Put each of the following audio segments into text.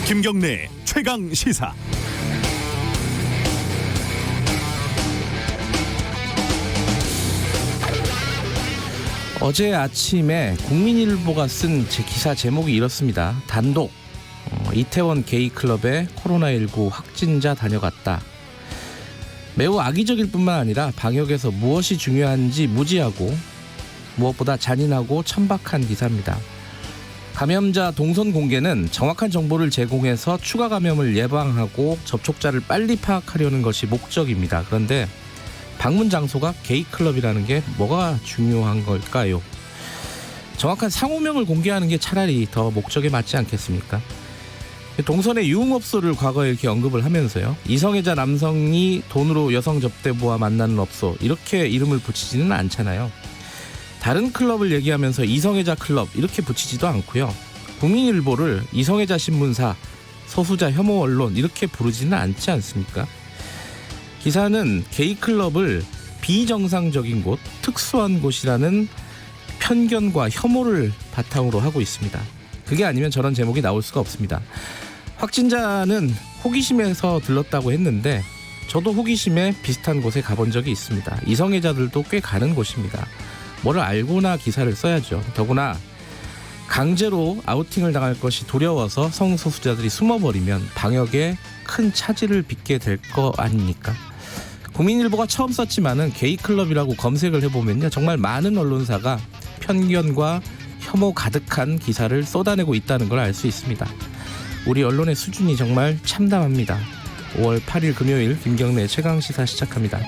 김경래 최강 시사. 어제 아침에 국민일보가 쓴 제 기사 제목이 이렇습니다. 단독 이태원 게이클럽에 코로나19 확진자 다녀갔다. 매우 악의적일 뿐만 아니라 방역에서 무엇이 중요한지 무지하고 무엇보다 잔인하고 천박한 기사입니다. 감염자 동선 공개는 정확한 정보를 제공해서 추가 감염을 예방하고 접촉자를 빨리 파악하려는 것이 목적입니다. 그런데 방문 장소가 게이클럽이라는 게 뭐가 중요한 걸까요? 정확한 상호명을 공개하는 게 차라리 더 목적에 맞지 않겠습니까? 동선의 유흥업소를 과거에 이렇게 언급을 하면서요. 이성애자 남성이 돈으로 여성 접대부와 만나는 업소 이렇게 이름을 붙이지는 않잖아요. 다른 클럽을 얘기하면서 이성애자 클럽 이렇게 붙이지도 않고요. 국민일보를 이성애자 신문사, 소수자 혐오 언론 이렇게 부르지는 않지 않습니까? 기사는 게이클럽을 비정상적인 곳, 특수한 곳이라는 편견과 혐오를 바탕으로 하고 있습니다. 그게 아니면 저런 제목이 나올 수가 없습니다. 확진자는 호기심에서 들렀다고 했는데 저도 호기심에 비슷한 곳에 가본 적이 있습니다. 이성애자들도 꽤 가는 곳입니다. 뭐를 알고나 기사를 써야죠. 더구나 강제로 아우팅을 당할 것이 두려워서 성소수자들이 숨어버리면 방역에 큰 차질을 빚게 될 거 아닙니까? 국민일보가 처음 썼지만은 게이클럽이라고 검색을 해보면요, 정말 많은 언론사가 편견과 혐오 가득한 기사를 쏟아내고 있다는 걸 알 수 있습니다. 우리 언론의 수준이 정말 참담합니다. 5월 8일 금요일 김경래 최강시사 시작합니다.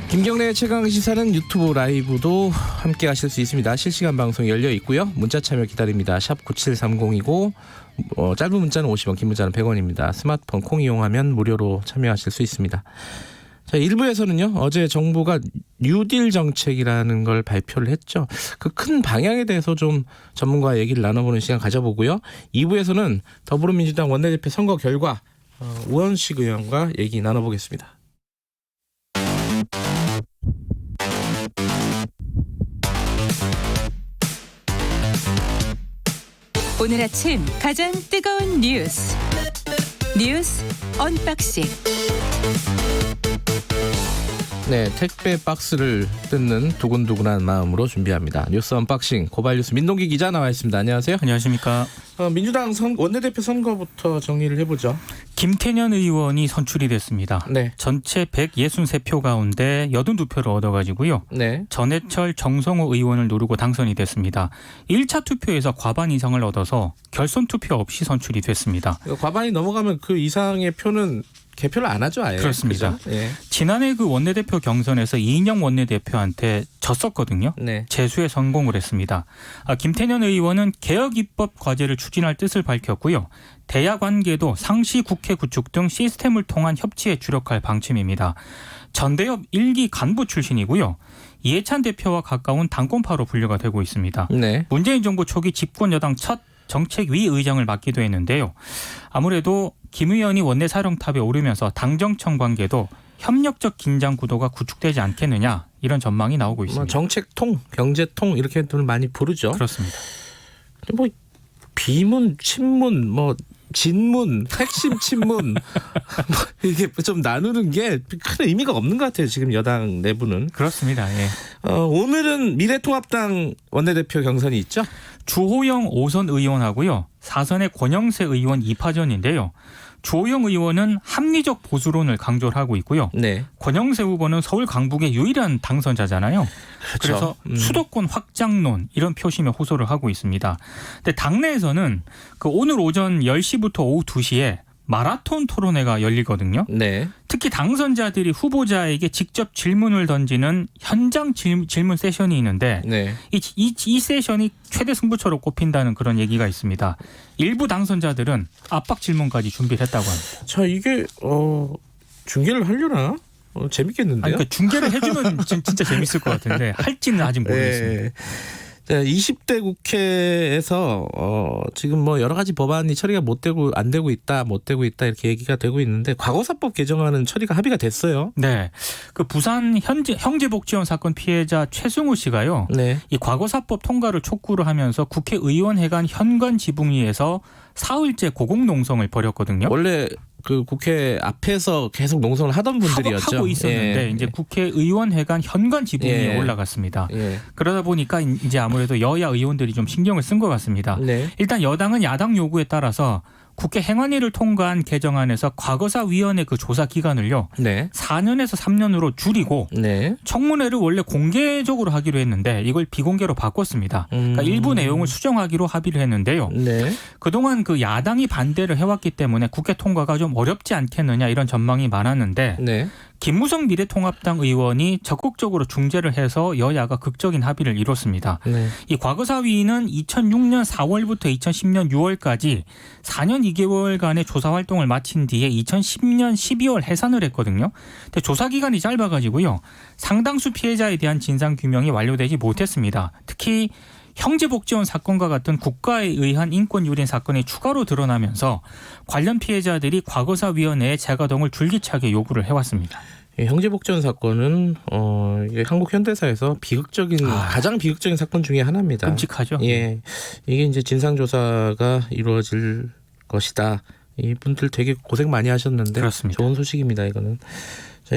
김경래 최강시사는 유튜브 라이브도 함께 하실 수 있습니다. 실시간 방송 열려 있고요. 문자 참여 기다립니다. 샵 9730이고 짧은 문자는 50원, 긴 문자는 100원입니다. 스마트폰 콩 이용하면 무료로 참여하실 수 있습니다. 자, 1부에서는요. 어제 정부가 뉴딜 정책이라는 걸 발표를 했죠. 그 큰 방향에 대해서 좀 전문가와 얘기를 나눠보는 시간 가져보고요. 2부에서는 더불어민주당 원내대표 선거 결과 우원식 의원과 얘기 나눠보겠습니다. 오늘 아침 가장 뜨거운 뉴스 언박싱. 네, 택배 박스를 뜯는 두근두근한 마음으로 준비합니다. 뉴스 언박싱 고발뉴스 민동기 기자 나와 있습니다. 안녕하세요. 안녕하십니까. 민주당 원내대표 선거부터 정리를 해보죠. 김태년 의원이 선출이 됐습니다. 네. 전체 163표 가운데 82표를 얻어가지고요. 네. 전해철, 정성호 의원을 누르고 당선이 됐습니다. 1차 투표에서 과반 이상을 얻어서 결선 투표 없이 선출이 됐습니다. 과반이 넘어가면 그 이상의 표는 개표를 안 하죠, 아예. 그렇습니다. 예. 지난해 그 원내대표 경선에서 이인영 원내대표한테 졌었거든요. 네. 재수에 성공을 했습니다. 김태년 의원은 개혁 입법 과제를 추진할 뜻을 밝혔고요. 대야 관계도 상시 국회 구축 등 시스템을 통한 협치에 주력할 방침입니다. 전대협 1기 간부 출신이고요. 이해찬 대표와 가까운 당권파로 분류가 되고 있습니다. 네. 문재인 정부 초기 집권 여당 첫 정책위 의장을 맡기도 했는데요. 아무래도 김 의원이 원내 사령탑에 오르면서 당정청 관계도 협력적 긴장 구도가 구축되지 않겠느냐 이런 전망이 나오고 있습니다. 정책통, 경제통 이렇게 많이 부르죠. 그렇습니다. 뭐 비문, 친문, 진문, 핵심 친문 이게 좀 나누는 게 큰 의미가 없는 것 같아요. 지금 여당 내부는. 그렇습니다. 예. 오늘은 미래통합당 원내대표 경선이 있죠. 주호영 5선 의원하고요. 4선의 권영세 의원 2파전인데요. 주호영 의원은 합리적 보수론을 강조를 하고 있고요. 네. 권영세 후보는 서울 강북의 유일한 당선자잖아요. 그렇죠. 그래서 수도권 확장론 이런 표심에 호소를 하고 있습니다. 근데 당내에서는 그 오늘 오전 10시부터 오후 2시에 마라톤 토론회가 열리거든요. 네. 특히 당선자들이 후보자에게 직접 질문을 던지는 현장 질문 세션이 있는데 네. 이 세션이 최대 승부처로 꼽힌다는 그런 얘기가 있습니다. 일부 당선자들은 압박 질문까지 준비를 했다고 합니다. 자, 이게 중계를 하려나? 재밌겠는데요? 그러니까 중계를 해주면 진짜 재밌을 것 같은데 할지는 아직 모르겠습니다. 네. 네, 20대 국회에서 지금 뭐 여러 가지 법안이 처리가 못 되고 이렇게 얘기가 되고 있는데 과거사법 개정안은 처리가 합의가 됐어요. 네, 그 부산 형제복지원 사건 피해자 최승우 씨가요. 네. 이 과거사법 통과를 촉구를 하면서 국회의원회관 현관 지붕위에서 사흘째 고공농성을 벌였거든요. 원래 그 국회 앞에서 계속 농성을 하던 분들이었죠. 하고 있었는데 예. 이제 국회의원회관 현관 지붕위에 예. 올라갔습니다. 예. 그러다 보니까 이제 아무래도 여야 의원들이 좀 신경을 쓴 것 같습니다. 네. 일단 여당은 야당 요구에 따라서 국회 행안위를 통과한 개정안에서 과거사위원회 그 조사 기간을요. 네. 4년에서 3년으로 줄이고 네. 청문회를 원래 공개적으로 하기로 했는데 이걸 비공개로 바꿨습니다. 그러니까 일부 내용을 수정하기로 합의를 했는데요. 네. 그동안 그 야당이 반대를 해왔기 때문에 국회 통과가 좀 어렵지 않겠느냐 이런 전망이 많았는데 네. 김무성 미래통합당 의원이 적극적으로 중재를 해서 여야가 극적인 합의를 이뤘습니다. 네. 이 과거사위는 2006년 4월부터 2010년 6월까지 4년 2개월간의 조사 활동을 마친 뒤에 2010년 12월 해산을 했거든요. 근데 조사 기간이 짧아가지고요. 상당수 피해자에 대한 진상 규명이 완료되지 못했습니다. 특히 형제복지원 사건과 같은 국가에 의한 인권 유린 사건이 추가로 드러나면서 관련 피해자들이 과거사위원회의 재가동을 줄기차게 요구를 해왔습니다. 형제복지원 사건은 이게 한국 현대사에서 가장 비극적인 사건 중에 하나입니다. 끔찍하죠. 예, 이게 이제 진상조사가 이루어질 것이다. 이분들 되게 고생 많이 하셨는데 그렇습니다. 좋은 소식입니다. 이거는. 자,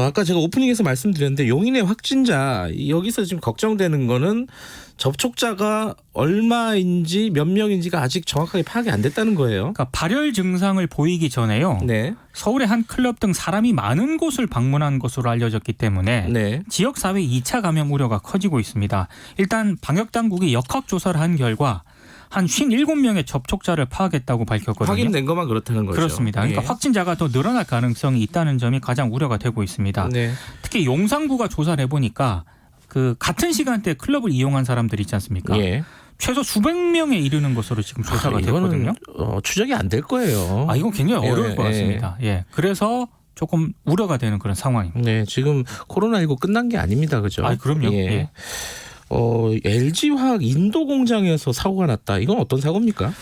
아까 제가 오프닝에서 말씀드렸는데 용인의 확진자 여기서 지금 걱정되는 거는 접촉자가 얼마인지 몇 명인지가 아직 정확하게 파악이 안 됐다는 거예요. 그러니까 발열 증상을 보이기 전에요. 네. 서울의 한 클럽 등 사람이 많은 곳을 방문한 것으로 알려졌기 때문에 네. 지역사회 2차 감염 우려가 커지고 있습니다. 일단 방역당국이 역학조사를 한 결과 한 57명의 접촉자를 파악했다고 밝혔거든요. 확인된 것만 그렇다는 거죠. 그렇습니다. 그러니까 예. 확진자가 더 늘어날 가능성이 있다는 점이 가장 우려가 되고 있습니다. 네. 특히 용산구가 조사를 해보니까 그 같은 시간대에 클럽을 이용한 사람들 있지 않습니까? 예. 최소 수백 명에 이르는 것으로 지금 조사가 됐거든요. 이거는 추적이 안 될 거예요. 이건 굉장히 어려울 예, 것 같습니다. 예. 그래서 조금 우려가 되는 그런 상황입니다. 네, 지금 코로나19 끝난 게 아닙니다. 그죠? 그럼요. 예. 예. LG화학 인도 공장에서 사고가 났다. 이건 어떤 사고입니까?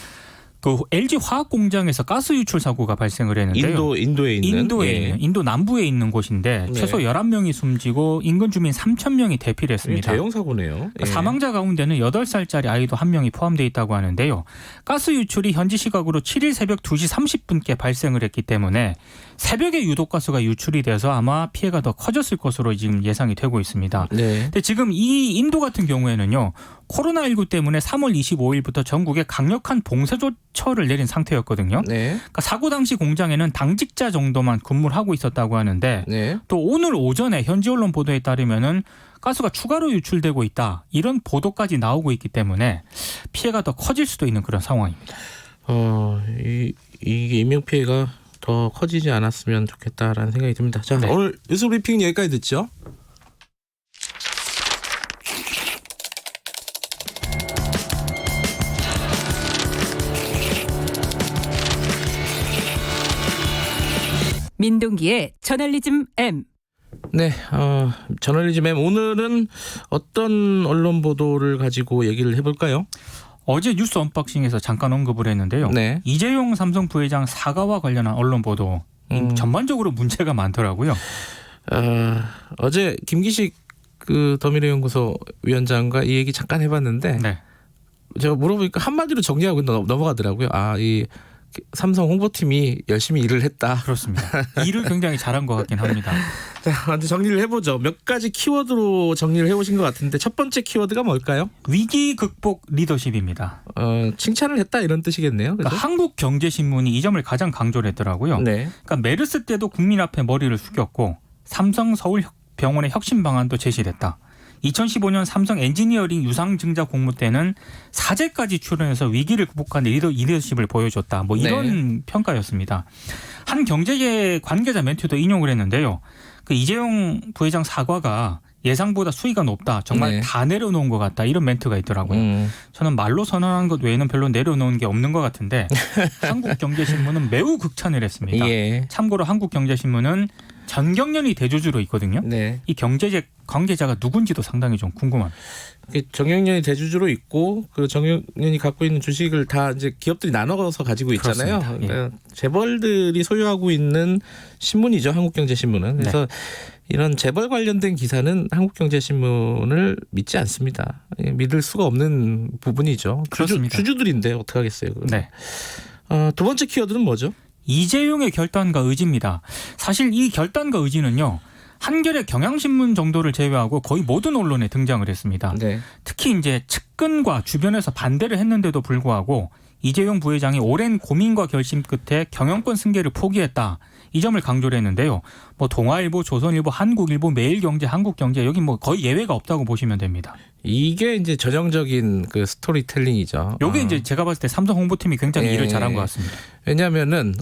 그 LG 화학 공장에서 가스 유출 사고가 발생을 했는데요. 인도에 있는 있는 인도 남부에 있는 곳인데 네. 최소 11명이 숨지고 인근 주민 3,000명이 대피를 했습니다. 대형 사고네요. 예. 사망자 가운데는 8살짜리 아이도 1명이 포함되어 있다고 하는데요. 가스 유출이 현지 시각으로 7일 새벽 2시 30분께 발생을 했기 때문에 새벽에 유독 가스가 유출이 돼서 아마 피해가 더 커졌을 것으로 지금 예상이 되고 있습니다. 네. 근데 지금 이 인도 같은 경우에는요. 코로나19 때문에 3월 25일부터 전국에 강력한 봉쇄 조처를 내린 상태였거든요. 네. 그러니까 사고 당시 공장에는 당직자 정도만 근무를 하고 있었다고 하는데 네. 또 오늘 오전에 현지 언론 보도에 따르면은 가스가 추가로 유출되고 있다. 이런 보도까지 나오고 있기 때문에 피해가 더 커질 수도 있는 그런 상황입니다. 이게 인명 피해가 더 커지지 않았으면 좋겠다라는 생각이 듭니다. 자, 네. 오늘 뉴스 브리핑 여기까지 듣죠. 민동기의 저널리즘 M. 네, 저널리즘 M 오늘은 어떤 언론 보도를 가지고 얘기를 해볼까요? 어제 뉴스 언박싱에서 잠깐 언급을 했는데요. 네. 이재용 삼성 부회장 사과와 관련한 언론 보도 전반적으로 문제가 많더라고요. 어제 김기식 그 더미래연구소 위원장과 이 얘기 잠깐 해봤는데 네. 제가 물어보니까 한마디로 정리하고 넘어가더라고요. 이 삼성 홍보팀이 열심히 일을 했다. 그렇습니다. 일을 굉장히 잘한 것 같긴 합니다. 자, 먼저 정리를 해보죠. 몇 가지 키워드로 정리를 해오신 것 같은데 첫 번째 키워드가 뭘까요? 위기 극복 리더십입니다. 칭찬을 했다 이런 뜻이겠네요. 그러니까 한국경제신문이 이 점을 가장 강조를 했더라고요. 네. 그러니까 메르스 때도 국민 앞에 머리를 숙였고 삼성 서울병원의 혁신 방안도 제시됐다. 2015년 삼성 엔지니어링 유상증자 공모 때는 사제까지 출연해서 위기를 극복하는 리더십을 보여줬다. 뭐 이런 평가였습니다. 한 경제계 관계자 멘트도 인용을 했는데요. 그 이재용 부회장 사과가 예상보다 수위가 높다. 정말 다 내려놓은 것 같다. 이런 멘트가 있더라고요. 저는 말로 선언한 것 외에는 별로 내려놓은 게 없는 것 같은데 한국경제신문은 매우 극찬을 했습니다. 예. 참고로 한국경제신문은 전경련이 대주주로 있거든요. 네. 이 경제적 관계자가 누군지도 상당히 좀 궁금합니다. 정경련이 대주주로 있고 그 정경련이 갖고 있는 주식을 다 이제 기업들이 나눠서 가지고 있잖아요. 그렇습니다. 예. 그러니까 재벌들이 소유하고 있는 신문이죠. 한국경제신문은. 그래서 이런 재벌 관련된 기사는 한국경제신문을 믿지 않습니다. 믿을 수가 없는 부분이죠. 그렇습니다. 주주들인데 어떡하겠어요. 네. 두 번째 키워드는 뭐죠? 이재용의 결단과 의지입니다. 사실 이 결단과 의지는요. 한겨레 경향신문 정도를 제외하고 거의 모든 언론에 등장을 했습니다. 네. 특히 이제 측근과 주변에서 반대를 했는데도 불구하고 이재용 부회장이 오랜 고민과 결심 끝에 경영권 승계를 포기했다. 이 점을 강조를 했는데요. 뭐 동아일보, 조선일보, 한국일보, 매일경제, 한국경제 여기 뭐 거의 예외가 없다고 보시면 됩니다. 이게 이제 전형적인 그 스토리텔링이죠. 요게 이제 제가 봤을 때 삼성 홍보팀이 굉장히 일을 잘한 것 같습니다. 왜냐하면은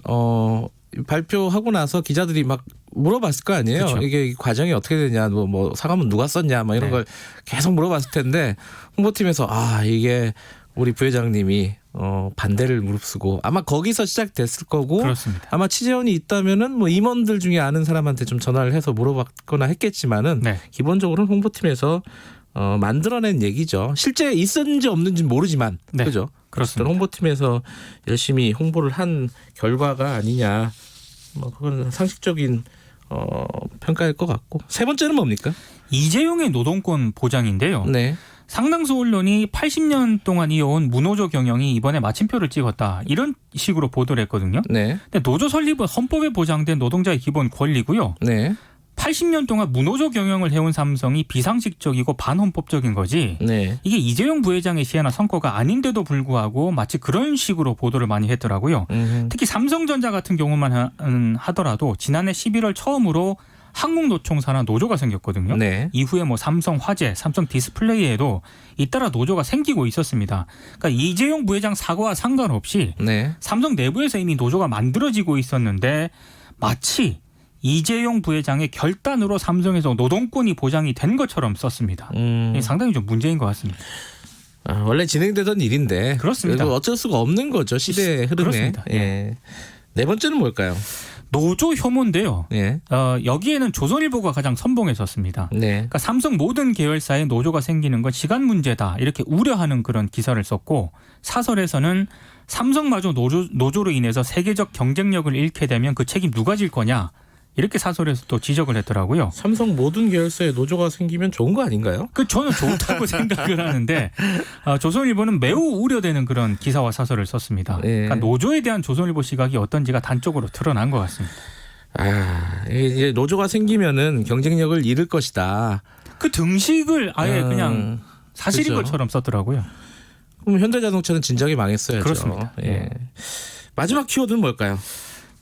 발표하고 나서 기자들이 막 물어봤을 거 아니에요. 그렇죠. 이게 과정이 어떻게 되냐, 뭐 사과문 누가 썼냐, 막 이런 네. 걸 계속 물어봤을 텐데 홍보팀에서 이게 우리 부회장님이 반대를 무릅쓰고 아마 거기서 시작됐을 거고 그렇습니다. 아마 취재원이 있다면은 뭐 임원들 중에 아는 사람한테 좀 전화를 해서 물어봤거나 했겠지만은 네. 기본적으로는 홍보팀에서 만들어낸 얘기죠. 실제 있었는지 없는지 모르지만 네. 그죠? 그렇습니다. 홍보팀에서 열심히 홍보를 한 결과가 아니냐. 뭐 그건 상식적인 평가일 것 같고. 세 번째는 뭡니까? 이재용의 노동권 보장인데요. 네. 상당수 언론이 80년 동안 이어온 무노조 경영이 이번에 마침표를 찍었다. 이런 식으로 보도를 했거든요. 네. 근데 노조 설립은 헌법에 보장된 노동자의 기본 권리고요. 네. 80년 동안 무노조 경영을 해온 삼성이 비상식적이고 반헌법적인 거지. 네. 이게 이재용 부회장의 시혜나 성과가 아닌데도 불구하고 마치 그런 식으로 보도를 많이 했더라고요. 특히 삼성전자 같은 경우만 하더라도 지난해 11월 처음으로 한국노총 산하 노조가 생겼거든요. 네. 이후에 뭐 삼성 화재, 삼성 디스플레이에도 잇따라 노조가 생기고 있었습니다. 그러니까 이재용 부회장 사과와 상관없이 네. 삼성 내부에서 이미 노조가 만들어지고 있었는데 마치 이재용 부회장의 결단으로 삼성에서 노동권이 보장이 된 것처럼 썼습니다. 상당히 좀 문제인 것 같습니다. 원래 진행되던 일인데 그렇습니다. 어쩔 수가 없는 거죠. 시대의 흐름에. 그렇습니다. 예. 네 번째는 뭘까요? 노조 혐오인데요. 예. 여기에는 조선일보가 가장 선봉했었습니다. 네. 그러니까 삼성 모든 계열사에 노조가 생기는 건 시간 문제다. 이렇게 우려하는 그런 기사를 썼고 사설에서는 삼성마저 노조로 인해서 세계적 경쟁력을 잃게 되면 그 책임 누가 질 거냐. 이렇게 사설에서 또 지적을 했더라고요. 삼성 모든 계열사에 노조가 생기면 좋은 거 아닌가요? 저는 좋다고 생각을 하는데 조선일보는 매우 우려되는 그런 기사와 사설을 썼습니다. 네. 그러니까 노조에 대한 조선일보 시각이 어떤지가 단적으로 드러난 것 같습니다. 이제 노조가 생기면은 경쟁력을 잃을 것이다. 그 등식을 아예 그냥 사실인 그렇죠. 것처럼 썼더라고요. 그럼 현대자동차는 진작에 망했어야죠. 그렇습니다. 예. 마지막 키워드는 뭘까요?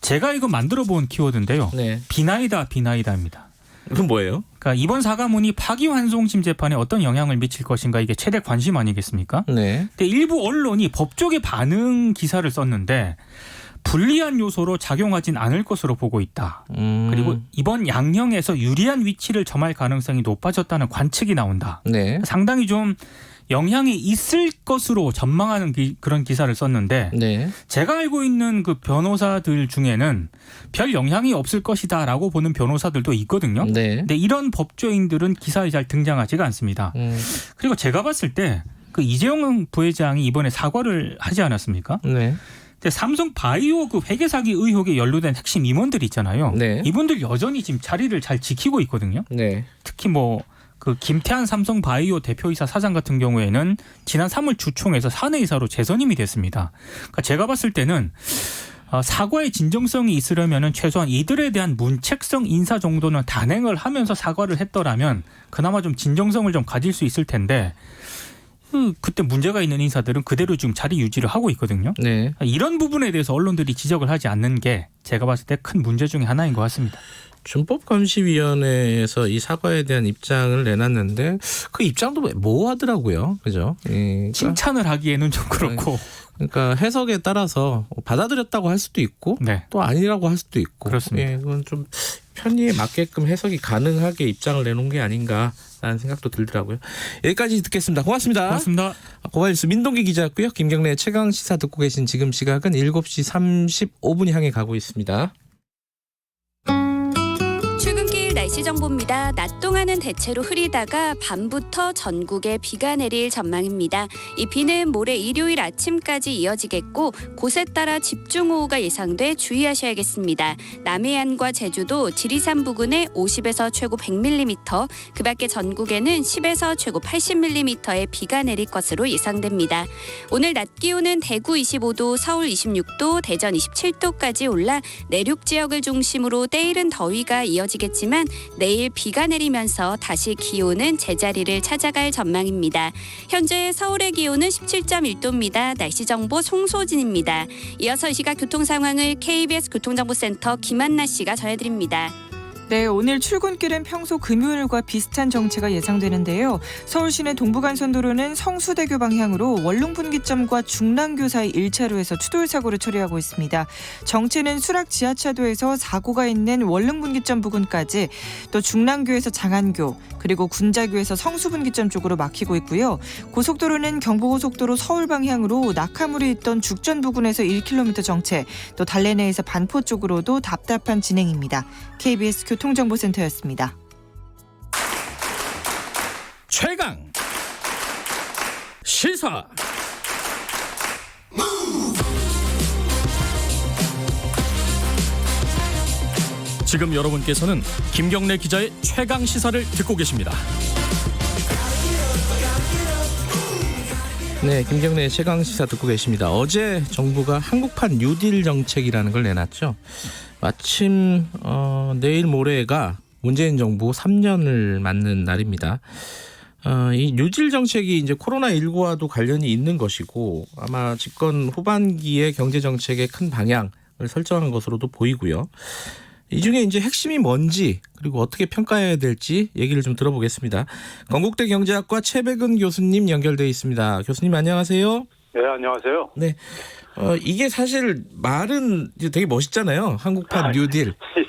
제가 이거 만들어 본 키워드인데요. 네. 비나이다입니다. 그건 뭐예요? 그러니까 이번 사과문이 파기환송심 재판에 어떤 영향을 미칠 것인가 이게 최대 관심 아니겠습니까? 네. 근데 일부 언론이 법조계 반응 기사를 썼는데 불리한 요소로 작용하진 않을 것으로 보고 있다. 그리고 이번 양형에서 유리한 위치를 점할 가능성이 높아졌다는 관측이 나온다. 네. 상당히 좀 영향이 있을 것으로 전망하는 그런 기사를 썼는데 네. 제가 알고 있는 그 변호사들 중에는 별 영향이 없을 것이다라고 보는 변호사들도 있거든요. 네. 근데 이런 법조인들은 기사에 잘 등장하지가 않습니다. 그리고 제가 봤을 때 그 이재용 부회장이 이번에 사과를 하지 않았습니까? 네. 근데 삼성 바이오 그 회계 사기 의혹에 연루된 핵심 임원들 있잖아요. 네. 이분들 여전히 지금 자리를 잘 지키고 있거든요. 네. 특히 뭐 그 김태한 삼성 바이오 대표이사 사장 같은 경우에는 지난 3월 주총에서 사내이사로 재선임이 됐습니다. 그러니까 제가 봤을 때는 사과의 진정성이 있으려면은 최소한 이들에 대한 문책성 인사 정도는 단행을 하면서 사과를 했더라면 그나마 좀 진정성을 좀 가질 수 있을 텐데 그때 문제가 있는 인사들은 그대로 지금 자리 유지를 하고 있거든요. 네. 이런 부분에 대해서 언론들이 지적을 하지 않는 게 제가 봤을 때 큰 문제 중에 하나인 것 같습니다. 준법감시위원회에서 이 사과에 대한 입장을 내놨는데 그 입장도 모호하더라고요. 그죠? 예, 칭찬을 하기에는 좀 그렇고. 그러니까 해석에 따라서 받아들였다고 할 수도 있고 네. 또 아니라고 할 수도 있고. 그렇습니다. 예, 그건 좀 편의에 맞게끔 해석이 가능하게 입장을 내놓은 게 아닌가라는 생각도 들더라고요. 여기까지 듣겠습니다. 고맙습니다. 고맙습니다. 고발뉴스 민동기 기자였고요. 김경래의 최강시사 듣고 계신 지금 시각은 7시 35분이 향해 가고 있습니다. 날씨 정보입니다. 낮 동안은 대체로 흐리다가 밤부터 전국에 비가 내릴 전망입니다. 이 비는 모레 일요일 아침까지 이어지겠고 곳에 따라 집중호우가 예상돼 주의하셔야겠습니다. 남해안과 제주도, 지리산 부근에 50에서 최고 100mm, 그 밖에 전국에는 10에서 최고 80mm의 비가 내릴 것으로 예상됩니다. 오늘 낮 기온은 대구 25도, 서울 26도, 대전 27도까지 올라 내륙 지역을 중심으로 때이른 더위가 이어지겠지만 내일 비가 내리면서 다시 기온은 제자리를 찾아갈 전망입니다. 현재 서울의 기온은 17.1도입니다. 날씨 정보 송소진입니다. 이어서 이 시각 교통 상황을 KBS 교통정보센터 김한나 씨가 전해드립니다. 네, 오늘 출근길은 평소 금요일과 비슷한 정체가 예상되는데요. 서울시내 동부간선도로는 성수대교 방향으로 원룸분기점과 중랑교 사이 1차로에서 추돌 사고를 처리하고 있습니다. 정체는 수락 지하차도에서 사고가 있는 원룸분기점 부근까지, 또 중랑교에서 장안교, 그리고 군자교에서 성수분기점 쪽으로 막히고 있고요. 고속도로는 경부고속도로 서울 방향으로 낙하물이 있던 죽전 부근에서 1km 정체, 또 달래내에서 반포 쪽으로도 답답한 진행입니다. KBS 교통정보센터였습니다. 최강 시사. 지금 여러분께서는 김경래 기자의 최강 시사를 듣고 계십니다. 네, 김경래 최강 시사 듣고 계십니다. 어제 정부가 한국판 뉴딜 정책이라는 걸 내놨죠. 마침 내일 모레가 문재인 정부 3년을 맞는 날입니다. 이 뉴딜 정책이 이제 코로나19와도 관련이 있는 것이고 아마 집권 후반기의 경제 정책의 큰 방향을 설정한 것으로도 보이고요. 이 중에 이제 핵심이 뭔지 그리고 어떻게 평가해야 될지 얘기를 좀 들어보겠습니다. 건국대 경제학과 최백은 교수님 연결돼 있습니다. 교수님 안녕하세요. 네, 안녕하세요. 네, 이게 사실 말은 되게 멋있잖아요. 한국판 뉴딜. 예.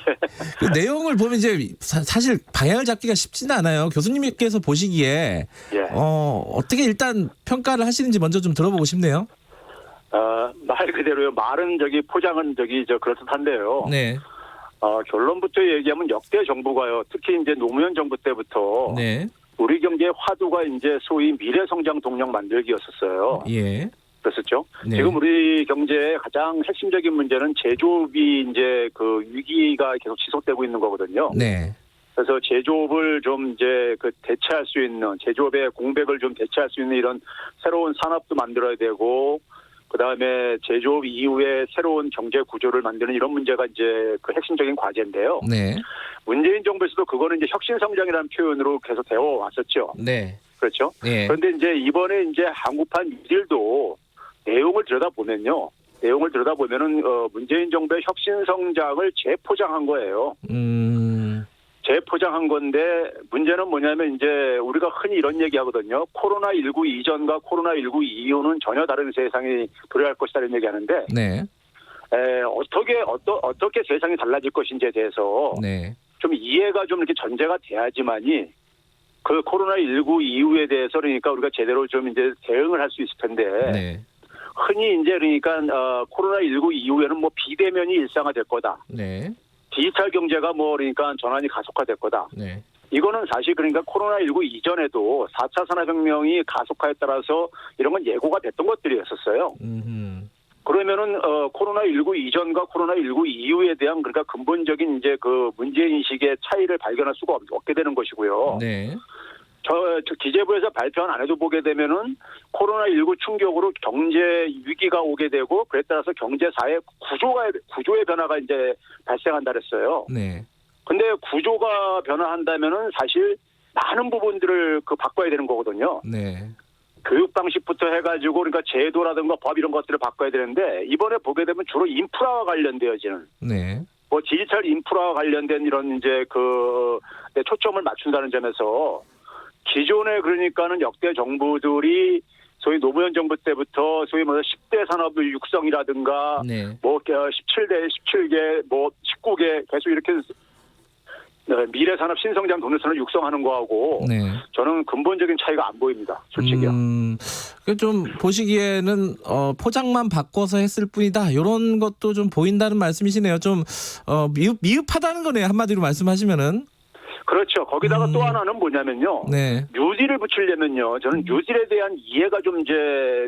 그 내용을 보면 이제 사실 방향을 잡기가 쉽지는 않아요. 교수님께서 보시기에 예. 어떻게 일단 평가를 하시는지 먼저 좀 들어보고 싶네요. 말 그대로요. 말은 포장은 그렇듯한데요. 네. 결론부터 얘기하면 역대 정부가요. 특히 이제 노무현 정부 때부터 네. 우리 경제의 화두가 이제 소위 미래 성장 동력 만들기였었어요. 예. 그랬었죠. 네. 지금 우리 경제의 가장 핵심적인 문제는 제조업이 이제 그 위기가 계속 지속되고 있는 거거든요. 네. 그래서 제조업을 좀 이제 대체할 수 있는, 제조업의 공백을 좀 대체할 수 있는 이런 새로운 산업도 만들어야 되고, 그 다음에 제조업 이후에 새로운 경제 구조를 만드는 이런 문제가 이제 그 핵심적인 과제인데요. 네. 문재인 정부에서도 그거는 이제 혁신성장이라는 표현으로 계속 되어 왔었죠. 네. 그렇죠. 네. 그런데 이제 이번에 이제 한국판 뉴딜도 내용을 들여다보면요. 내용을 들여다보면은 문재인 정부의 혁신성장을 재포장한 거예요. 재포장한 건데 문제는 뭐냐면 이제 우리가 흔히 이런 얘기하거든요. 코로나19 이전과 코로나19 이후는 전혀 다른 세상이 도래할 것이다 이런 얘기하는데 네. 어떻게 세상이 달라질 것인지에 대해서 네. 좀 이해가 좀 이렇게 전제가 돼야지만이 그 코로나19 이후에 대해서 그러니까 우리가 제대로 좀 이제 대응을 할 수 있을 텐데 네. 흔히 이제 그러니까 코로나19 이후에는 뭐 비대면이 일상화될 거다. 네. 디지털 경제가 뭐 그러니까 전환이 가속화될 거다. 네. 이거는 사실 그러니까 코로나19 이전에도 4차 산업혁명이 가속화에 따라서 이런 건 예고가 됐던 것들이었었어요. 그러면은 코로나19 이전과 코로나19 이후에 대한 그러니까 근본적인 이제 그 문제인식의 차이를 발견할 수가 없게 되는 것이고요. 네. 저 기재부에서 발표한 안에도 보게 되면은 코로나19 충격으로 경제 위기가 오게 되고 그에 따라서 경제 사회 구조의 변화가 이제 발생한다 그랬어요. 네. 근데 구조가 변화한다면은 사실 많은 부분들을 바꿔야 되는 거거든요. 네. 교육 방식부터 해가지고 그러니까 제도라든가 법 이런 것들을 바꿔야 되는데 이번에 보게 되면 주로 인프라와 관련되어지는 네. 뭐 디지털 인프라와 관련된 이런 이제 초점을 맞춘다는 점에서 기존에 그러니까는 역대 정부들이 소위 노무현 정부 때부터 소위 10대 산업 육성이라든가 네. 17개 19개 계속 이렇게 미래 산업 신성장 동력선을 육성하는 거하고 네. 저는 근본적인 차이가 안 보입니다. 솔직히요. 좀 보시기에는 포장만 바꿔서 했을 뿐이다. 이런 것도 좀 보인다는 말씀이시네요. 좀 미흡하다는 거네요. 한마디로 말씀하시면은. 그렇죠. 거기다가 또 하나는 뭐냐면요. 네. 뉴딜을 붙이려면요. 저는 뉴딜에 대한 이해가 좀 이제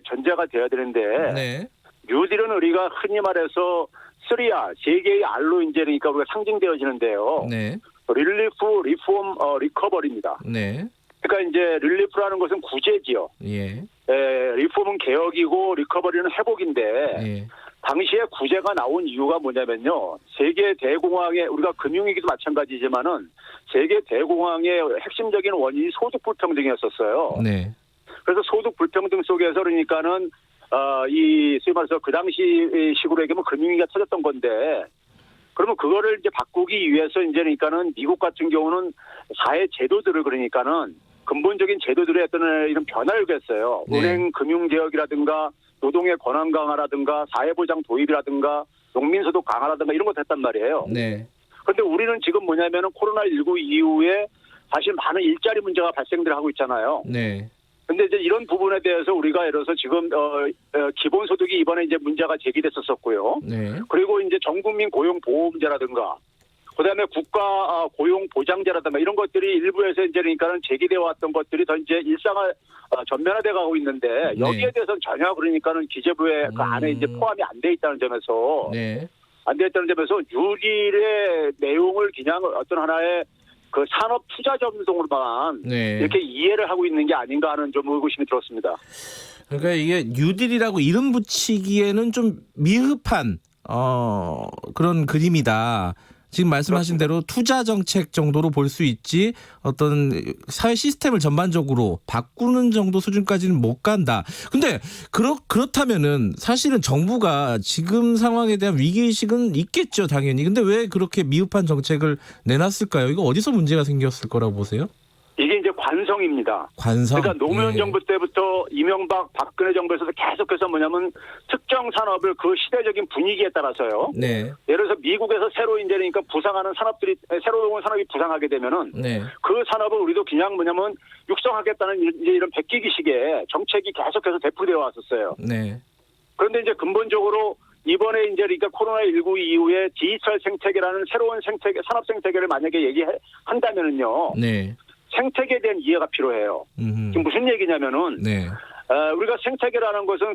전제가 돼야 되는데 네. 뉴딜은 우리가 흔히 말해서 3R, 세 개의 R로 이제 그러니까 우리가 상징되어지는데요. 네. 릴리프, 리폼, 리커버리입니다. 네. 그러니까 이제 릴리프라는 것은 구제지요. 예. 리폼은 개혁이고 리커버리는 회복인데 예. 당시에 구제가 나온 이유가 뭐냐면요. 세계 대공황의 우리가 금융위기도 마찬가지지만은 세계 대공황의 핵심적인 원인이 소득 불평등이었었어요. 네. 그래서 소득 불평등 속에서 그러니까는 이 소위 말해서 그 당시 식으로 얘기하면 금융위기가 터졌던 건데 그러면 그거를 이제 바꾸기 위해서 이제 그러니까는 미국 같은 경우는 사회 제도들을 그러니까는 근본적인 제도들의 어떤 이런 변화를 했어요. 네. 은행 금융 개혁이라든가 노동의 권한 강화라든가 사회보장 도입이라든가 농민소득 강화라든가 이런 것 했단 말이에요. 네. 그런데 우리는 지금 뭐냐면은 코로나19 이후에 사실 많은 일자리 문제가 발생들 하고 있잖아요. 네. 근데 이제 이런 부분에 대해서 우리가 예를 들어서 지금 기본소득이 이번에 이제 문제가 제기됐었고요. 네. 그리고 이제 전국민 고용보험제라든가 그다음에 국가 고용보장제라든가 이런 것들이 일부에서 이제 그러니까는 제기되어 왔던 것들이 더 이제 일상화 전면화돼 가고 있는데 여기에 대해서는 전혀 그러니까는 기재부의 그 안에 이제 포함이 안 돼 있다는 점에서 네. 안 돼 있다는 점에서 뉴딜의 내용을 그냥 어떤 하나의 그 산업 투자 전송으로만 네. 이렇게 이해를 하고 있는 게 아닌가 하는 좀 의구심이 들었습니다. 그러니까 이게 뉴딜이라고 이름 붙이기에는 좀 미흡한 그런 그림이다. 지금 말씀하신 대로 투자 정책 정도로 볼 수 있지 어떤 사회 시스템을 전반적으로 바꾸는 정도 수준까지는 못 간다. 근데 그렇다면은 사실은 정부가 지금 상황에 대한 위기의식은 있겠죠, 당연히. 근데 왜 그렇게 미흡한 정책을 내놨을까요? 이거 어디서 문제가 생겼을 거라고 보세요? 이게 이제 관성입니다. 관성. 그러니까 노무현 예. 정부 때부터 이명박, 박근혜 정부에서도 계속해서 뭐냐면 특정 산업을 그 시대적인 분위기에 따라서요. 네. 예를 들어서 미국에서 새로 이제 그러니까 부상하는 산업들이 새로운 산업이 부상하게 되면은 네. 그 산업을 우리도 그냥 뭐냐면 육성하겠다는 이제 이런 베끼기식의 정책이 계속해서 대표되어 왔었어요. 네. 그런데 이제 근본적으로 이번에 이제 그러니까 코로나19 이후에 디지털 생태계라는 새로운 생태계, 산업 생태계를 만약에 얘기한다면은요. 네. 생태계에 대한 이해가 필요해요. 지금 무슨 얘기냐면은 네. 우리가 생태계라는 것은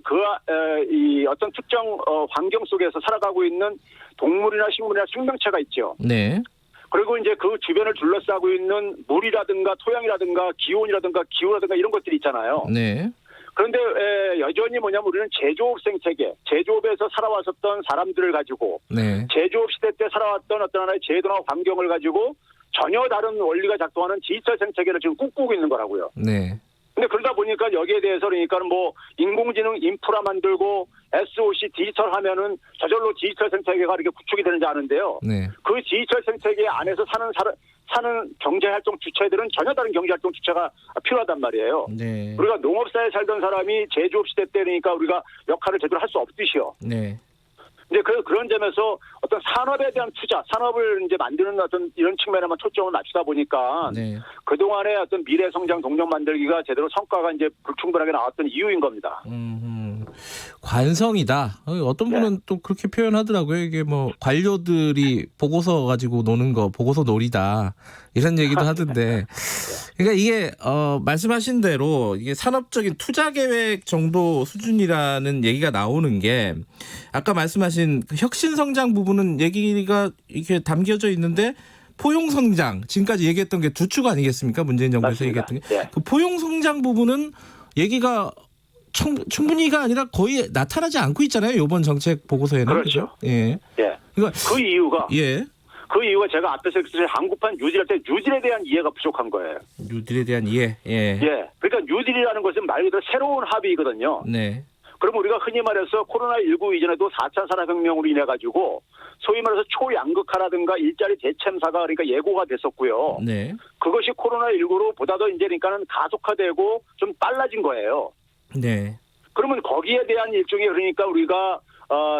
이 어떤 특정 환경 속에서 살아가고 있는 동물이나 식물이나 생명체가 있죠. 네. 그리고 이제 그 주변을 둘러싸고 있는 물이라든가 토양이라든가 기온이라든가 기후라든가 이런 것들이 있잖아요. 네. 그런데 여전히 뭐냐면 우리는 제조업 생태계, 제조업에서 살아왔었던 사람들을 가지고 네. 제조업 시대 때 살아왔던 어떤 하나의 제도나 환경을 가지고 전혀 다른 원리가 작동하는 디지털 생태계를 지금 꿈꾸고 있는 거라고요. 네. 근데 그러다 보니까 여기에 대해서 그러니까 뭐 인공지능 인프라 만들고 SOC 디지털 하면은 저절로 디지털 생태계가 이렇게 구축이 되는지 아는데요. 네. 그 디지털 생태계 안에서 사는 경제활동 주체들은 전혀 다른 경제활동 주체가 필요하단 말이에요. 네. 우리가 농업사에 살던 사람이 제조업 시대 때니까 우리가 역할을 제대로 할 수 없듯이요. 네. 이제 그런 점에서 어떤 산업에 대한 투자, 산업을 이제 만드는 어떤 이런 측면에만 초점을 맞추다 보니까 네. 그동안의 어떤 미래 성장 동력 만들기가 제대로 성과가 이제 불충분하게 나왔던 이유인 겁니다. 관성이다. 어떤 분은 또 그렇게 표현하더라고요. 이게 뭐 관료들이 보고서 가지고 노는 거, 보고서 놀이다. 이런 얘기도 하던데. 그러니까 이게 말씀하신 대로 이게 산업적인 투자 계획 정도 수준이라는 얘기가 나오는 게 아까 말씀하신 그 혁신 성장 부분은 얘기가 이렇게 담겨져 있는데 포용 성장 지금까지 얘기했던 게 두 축 아니겠습니까? 문재인 정부에서 맞습니다. 얘기했던 게. 예. 그 포용 성장 부분은 얘기가 충분히가 아니라 거의 나타나지 않고 있잖아요. 이번 정책 보고서에는. 그렇죠. 그죠? 예. 예. 그러니까 그 이유가 제가 앞에서 한국판 뉴딜할 때 뉴딜에 대한 이해가 부족한 거예요. 뉴딜에 대한 이해. 예. 예. 그러니까 뉴딜이라는 것은 말 그대로 새로운 합의거든요. 네. 그럼 우리가 흔히 말해서 코로나19 이전에도 4차 산업혁명으로 인해 가지고 소위 말해서 초양극화라든가 일자리 대참사가 그러니까 예고가 됐었고요. 네. 그것이 코로나19로 보다 더 이제 그러니까는 가속화되고 좀 빨라진 거예요. 네. 그러면 거기에 대한 일종의 그러니까 우리가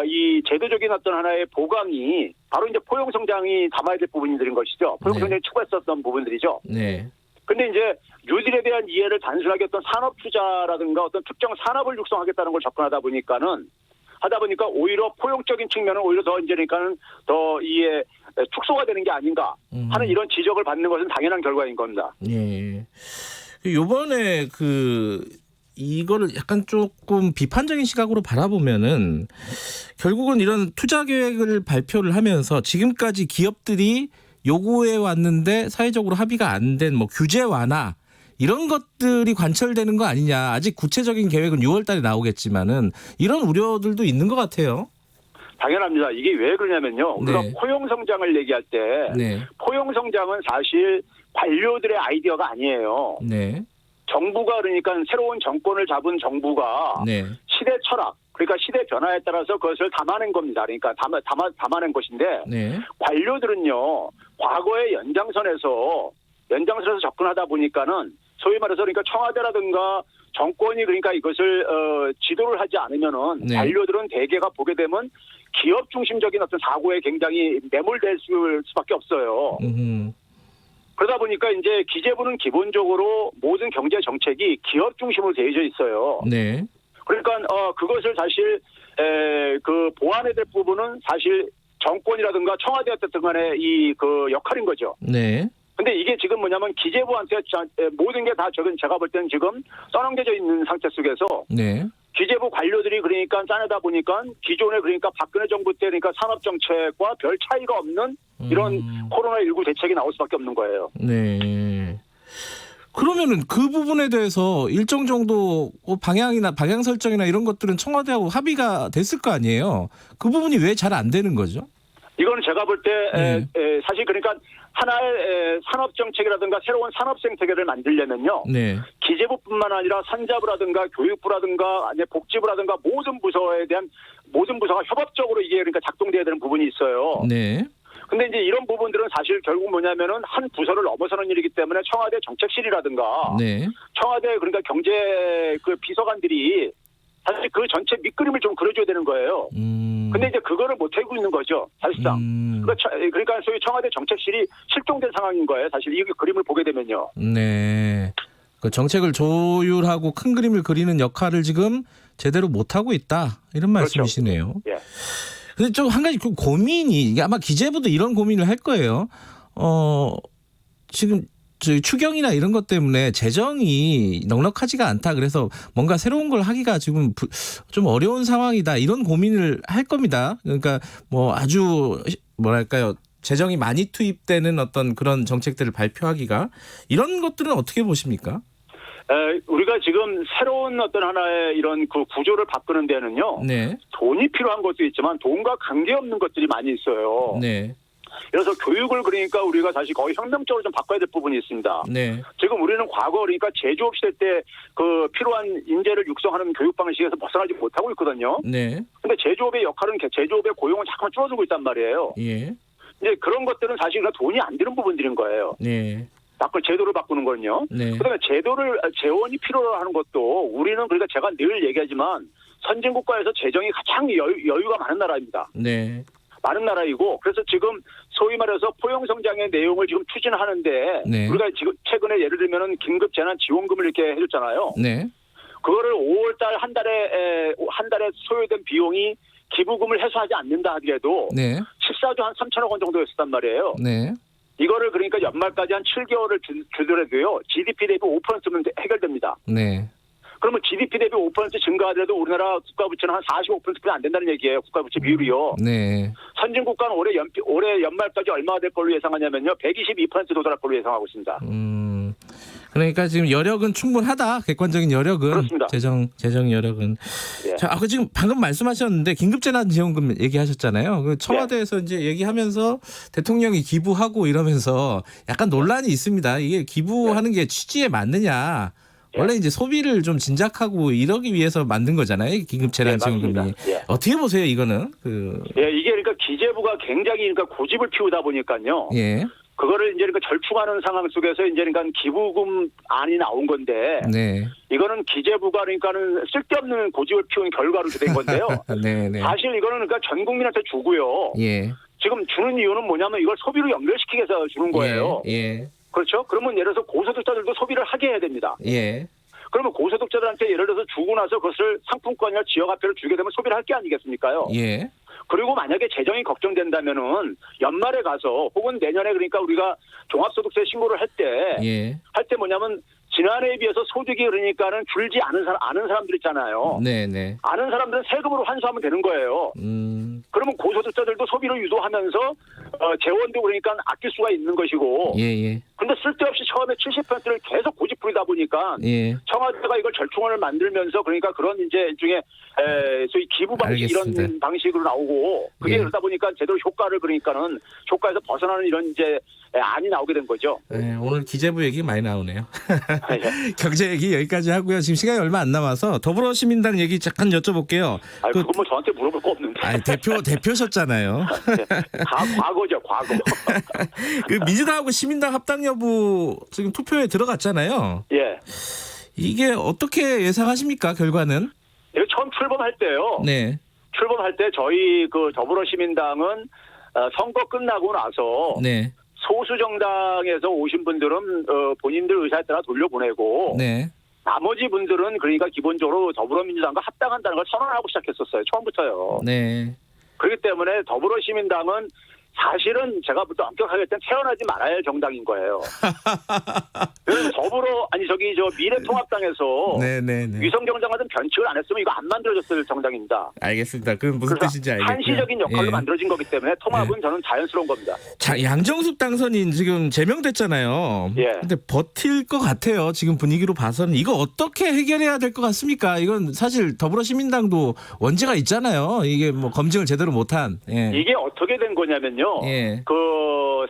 이 제도적인 어떤 하나의 보강이 바로 이제 포용성장이 담아야 될 부분들인 것이죠. 포용성장이 추구했었던 부분들이죠. 네. 근데 이제 뉴딜에 대한 이해를 단순하게 어떤 산업 투자라든가 어떤 특정 산업을 육성하겠다는 걸 접근하다 보니까는 하다 보니까 오히려 포용적인 측면은 오히려 더 이제 그러니까는 더 이에 축소가 되는 게 아닌가 하는 이런 지적을 받는 것은 당연한 결과인 겁니다. 예. 요번에 이거를 약간 조금 비판적인 시각으로 바라보면은 결국은 이런 투자 계획을 발표를 하면서 지금까지 기업들이 요구해 왔는데 사회적으로 합의가 안 된 뭐 규제 완화 이런 것들이 관철되는 거 아니냐. 아직 구체적인 계획은 6월 달에 나오겠지만은 이런 우려들도 있는 것 같아요. 당연합니다. 이게 왜 그러냐면요. 우리가 네. 포용 성장을 얘기할 때 네. 포용 성장은 사실 관료들의 아이디어가 아니에요. 네. 정부가 그러니까 새로운 정권을 잡은 정부가 네. 시대 철학 그러니까 시대 변화에 따라서 그것을 담아낸 겁니다. 그러니까 담아낸 것인데 네. 관료들은요 과거의 연장선에서 접근하다 보니까는 소위 말해서 그러니까 청와대라든가 정권이 그러니까 이것을 지도를 하지 않으면은 네. 관료들은 대개가 보게 되면 기업 중심적인 어떤 사고에 굉장히 매몰될 수밖에 없어요. 그러다 보니까 이제 기재부는 기본적으로 모든 경제 정책이 기업 중심으로 되어져 있어요. 네. 그러니까 그것을 사실 그 보완해야 될 부분은 사실 정권이라든가 청와대였든 간에 이 그 역할인 거죠. 네. 근데 이게 지금 뭐냐면 기재부한테 모든 게 다 제가 볼 때는 지금 떠넘겨져 있는 상태 속에서 네. 기재부 관료들이 그러니까 짜내다 보니까 기존에 그러니까 박근혜 정부 때 그러니까 산업 정책과 별 차이가 없는 이런 코로나19 대책이 나올 수밖에 없는 거예요. 네. 그러면은 그 부분에 대해서 일정 정도 방향이나 방향 설정이나 이런 것들은 청와대하고 합의가 됐을 거 아니에요. 그 부분이 왜 잘 안 되는 거죠? 이거는 제가 볼 때 사실 그러니까 하나의 산업 정책이라든가 새로운 산업 생태계를 만들려면요. 네. 기재부뿐만 아니라 산자부라든가 교육부라든가 아니 복지부라든가 모든 부서가 협업적으로 이게 그러니까 작동돼야 되는 부분이 있어요. 네. 근데 이제 이런 부분들은 사실 결국 뭐냐면은 한 부서를 넘어서는 일이기 때문에 청와대 정책실이라든가 네. 청와대 그러니까 경제 그 비서관들이 사실 그 전체 밑그림을 좀 그려줘야 되는 거예요. 근데 이제 그거를 못 하고 있는 거죠, 사실상. 그러니까 소위 청와대 정책실이 실종된 상황인 거예요. 사실 이 그림을 보게 되면요. 네. 그 정책을 조율하고 큰 그림을 그리는 역할을 지금 제대로 못 하고 있다 이런 말씀이시네요. 예. 근데 좀 한 가지 그 고민이 이게 아마 기재부도 이런 고민을 할 거예요. 지금 저희 추경이나 이런 것 때문에 재정이 넉넉하지가 않다. 그래서 뭔가 새로운 걸 하기가 지금 좀 어려운 상황이다. 이런 고민을 할 겁니다. 그러니까 뭐 아주 뭐랄까요. 재정이 많이 투입되는 어떤 그런 정책들을 발표하기가 이런 것들은 어떻게 보십니까? 우리가 지금 새로운 어떤 하나의 이런 그 구조를 바꾸는 데는요. 네. 돈이 필요한 것도 있지만 돈과 관계없는 것들이 많이 있어요. 네. 그래서 교육을 그러니까 우리가 사실 거의 혁명적으로 좀 바꿔야 될 부분이 있습니다. 네. 지금 우리는 과거 그러니까 제조업 시대 때 그 필요한 인재를 육성하는 교육 방식에서 벗어나지 못하고 있거든요. 네. 근데 제조업의 역할은 제조업의 고용은 잠깐 줄어들고 있단 말이에요. 예. 이제 그런 것들은 사실 돈이 안 드는 부분들인 거예요. 네. 제도를 바꾸는 거는요. 네. 그다음에 재원이 필요로 하는 것도 우리는 그러니까 제가 늘 얘기하지만 선진국가에서 재정이 가장 여유가 많은 나라입니다. 네. 많은 나라이고 그래서 지금 소위 말해서 포용 성장의 내용을 지금 추진하는데 네. 우리가 지금 최근에 예를 들면은 긴급 재난 지원금을 이렇게 해줬잖아요. 네. 그거를 5월달 한 달에 소요된 비용이 기부금을 해소하지 않는다 하더라도 네. 14조 한 3천억 원 정도였단 말이에요. 네. 이거를 그러니까 연말까지 한 7개월을 주더라도요. GDP 대비 5%면 해결됩니다. 네. 그러면 GDP 대비 5% 증가하더라도 우리나라 국가부채는 한 45%뿐이 안 된다는 얘기예요. 국가부채 비율이요. 네. 선진국가는 올해 연말까지 얼마가 될 걸로 예상하냐면요. 122% 도달할 걸로 예상하고 있습니다. 그러니까 지금 여력은 충분하다. 객관적인 여력은. 그렇습니다. 재정 여력은. 예. 자, 지금 방금 말씀하셨는데 긴급재난지원금 얘기하셨잖아요. 그 청와대에서 이제 얘기하면서 대통령이 기부하고 이러면서 약간 논란이 있습니다. 이게 기부하는 게 취지에 맞느냐. 원래 이제 소비를 좀 진작하고 이러기 위해서 만든 거잖아요. 긴급재난지원금이. 예. 어떻게 보세요, 이거는? 예, 이게 그러니까 기재부가 굉장히 그러니까 고집을 피우다 보니까요. 예. 그거를 이제 그러니까 절충하는 상황 속에서 이제 그러니까 기부금 안이 나온 건데. 네. 이거는 기재부가 그러니까는 쓸데없는 고집을 피운 결과로 된 건데요. 네, 네. 사실 이거는 그러니까 전 국민한테 주고요. 예. 지금 주는 이유는 뭐냐면 이걸 소비로 연결시키기 위해서 주는 거예요. 예. 그렇죠? 그러면 예를 들어서 고소득자들도 소비를 하게 해야 됩니다. 예. 그러면 고소득자들한테 예를 들어서 주고 나서 그것을 상품권이나 지역화폐를 주게 되면 소비를 할 게 아니겠습니까요? 예. 그리고 만약에 재정이 걱정된다면은 연말에 가서 혹은 내년에 그러니까 우리가 종합소득세 신고를 할 때 예. 뭐냐면 지난해에 비해서 소득이 그러니까는 줄지 않은 사람들 있잖아요. 네네. 아는 사람들은 세금으로 환수하면 되는 거예요. 그러면 고소득자들도 소비를 유도하면서 재원도 그러니까 아낄 수가 있는 것이고. 예예. 근데 쓸데없이 처음에 70%를 계속 고집 부리다 보니까 예. 청와대가 이걸 절충안을 만들면서 그러니까 그런 이제 일종의 소위 기부 방식 알겠습니다. 이런 방식으로 나오고 그게 예. 그러다 보니까 제대로 효과를 그러니까는 효과에서 벗어나는 이런 이제 안이 나오게 된 거죠. 네, 오늘 기재부 얘기 많이 나오네요. 예. 경제 얘기 여기까지 하고요. 지금 시간이 얼마 안 남아서 더불어시민당 얘기 잠깐 여쭤볼게요. 그건 뭐 저한테 물어볼 거 없는데. 아니, 대표셨잖아요. 과거죠, 과거. 그 민주당하고 시민당 합당 여부 지금 투표에 들어갔잖아요. 예. 이게 어떻게 예상하십니까? 결과는? 이거 처음 출범할 때요. 네. 출범할 때 저희 그 더불어시민당은 선거 끝나고 나서 네. 소수 정당에서 오신 분들은 본인들 의사에 따라 돌려보내고 네. 나머지 분들은 그러니까 기본적으로 더불어민주당과 합당한다는 걸 선언하고 시작했었어요. 처음부터요. 네. 그렇기 때문에 더불어시민당은 사실은 제가 부터 엄격하게 했던 태어나지 말아야 할 정당인 거예요. 그래서 미래통합당에서 네네네. 위성정당 같은 변칙을 안 했으면 이거 안 만들어졌을 정당입니다. 알겠습니다. 그건 무슨 뜻인지 알겠고요. 한시적인 역할로 예. 만들어진 거기 때문에 통합은 저는 자연스러운 겁니다. 자, 양정숙 당선인 지금 제명됐잖아요. 예. 근데 버틸 것 같아요. 지금 분위기로 봐서는 이거 어떻게 해결해야 될 것 같습니까? 이건 사실 더불어시민당도 원죄가 있잖아요. 이게 뭐 검증을 제대로 못한. 예. 이게 어떻게 된 거냐면요. 예. 그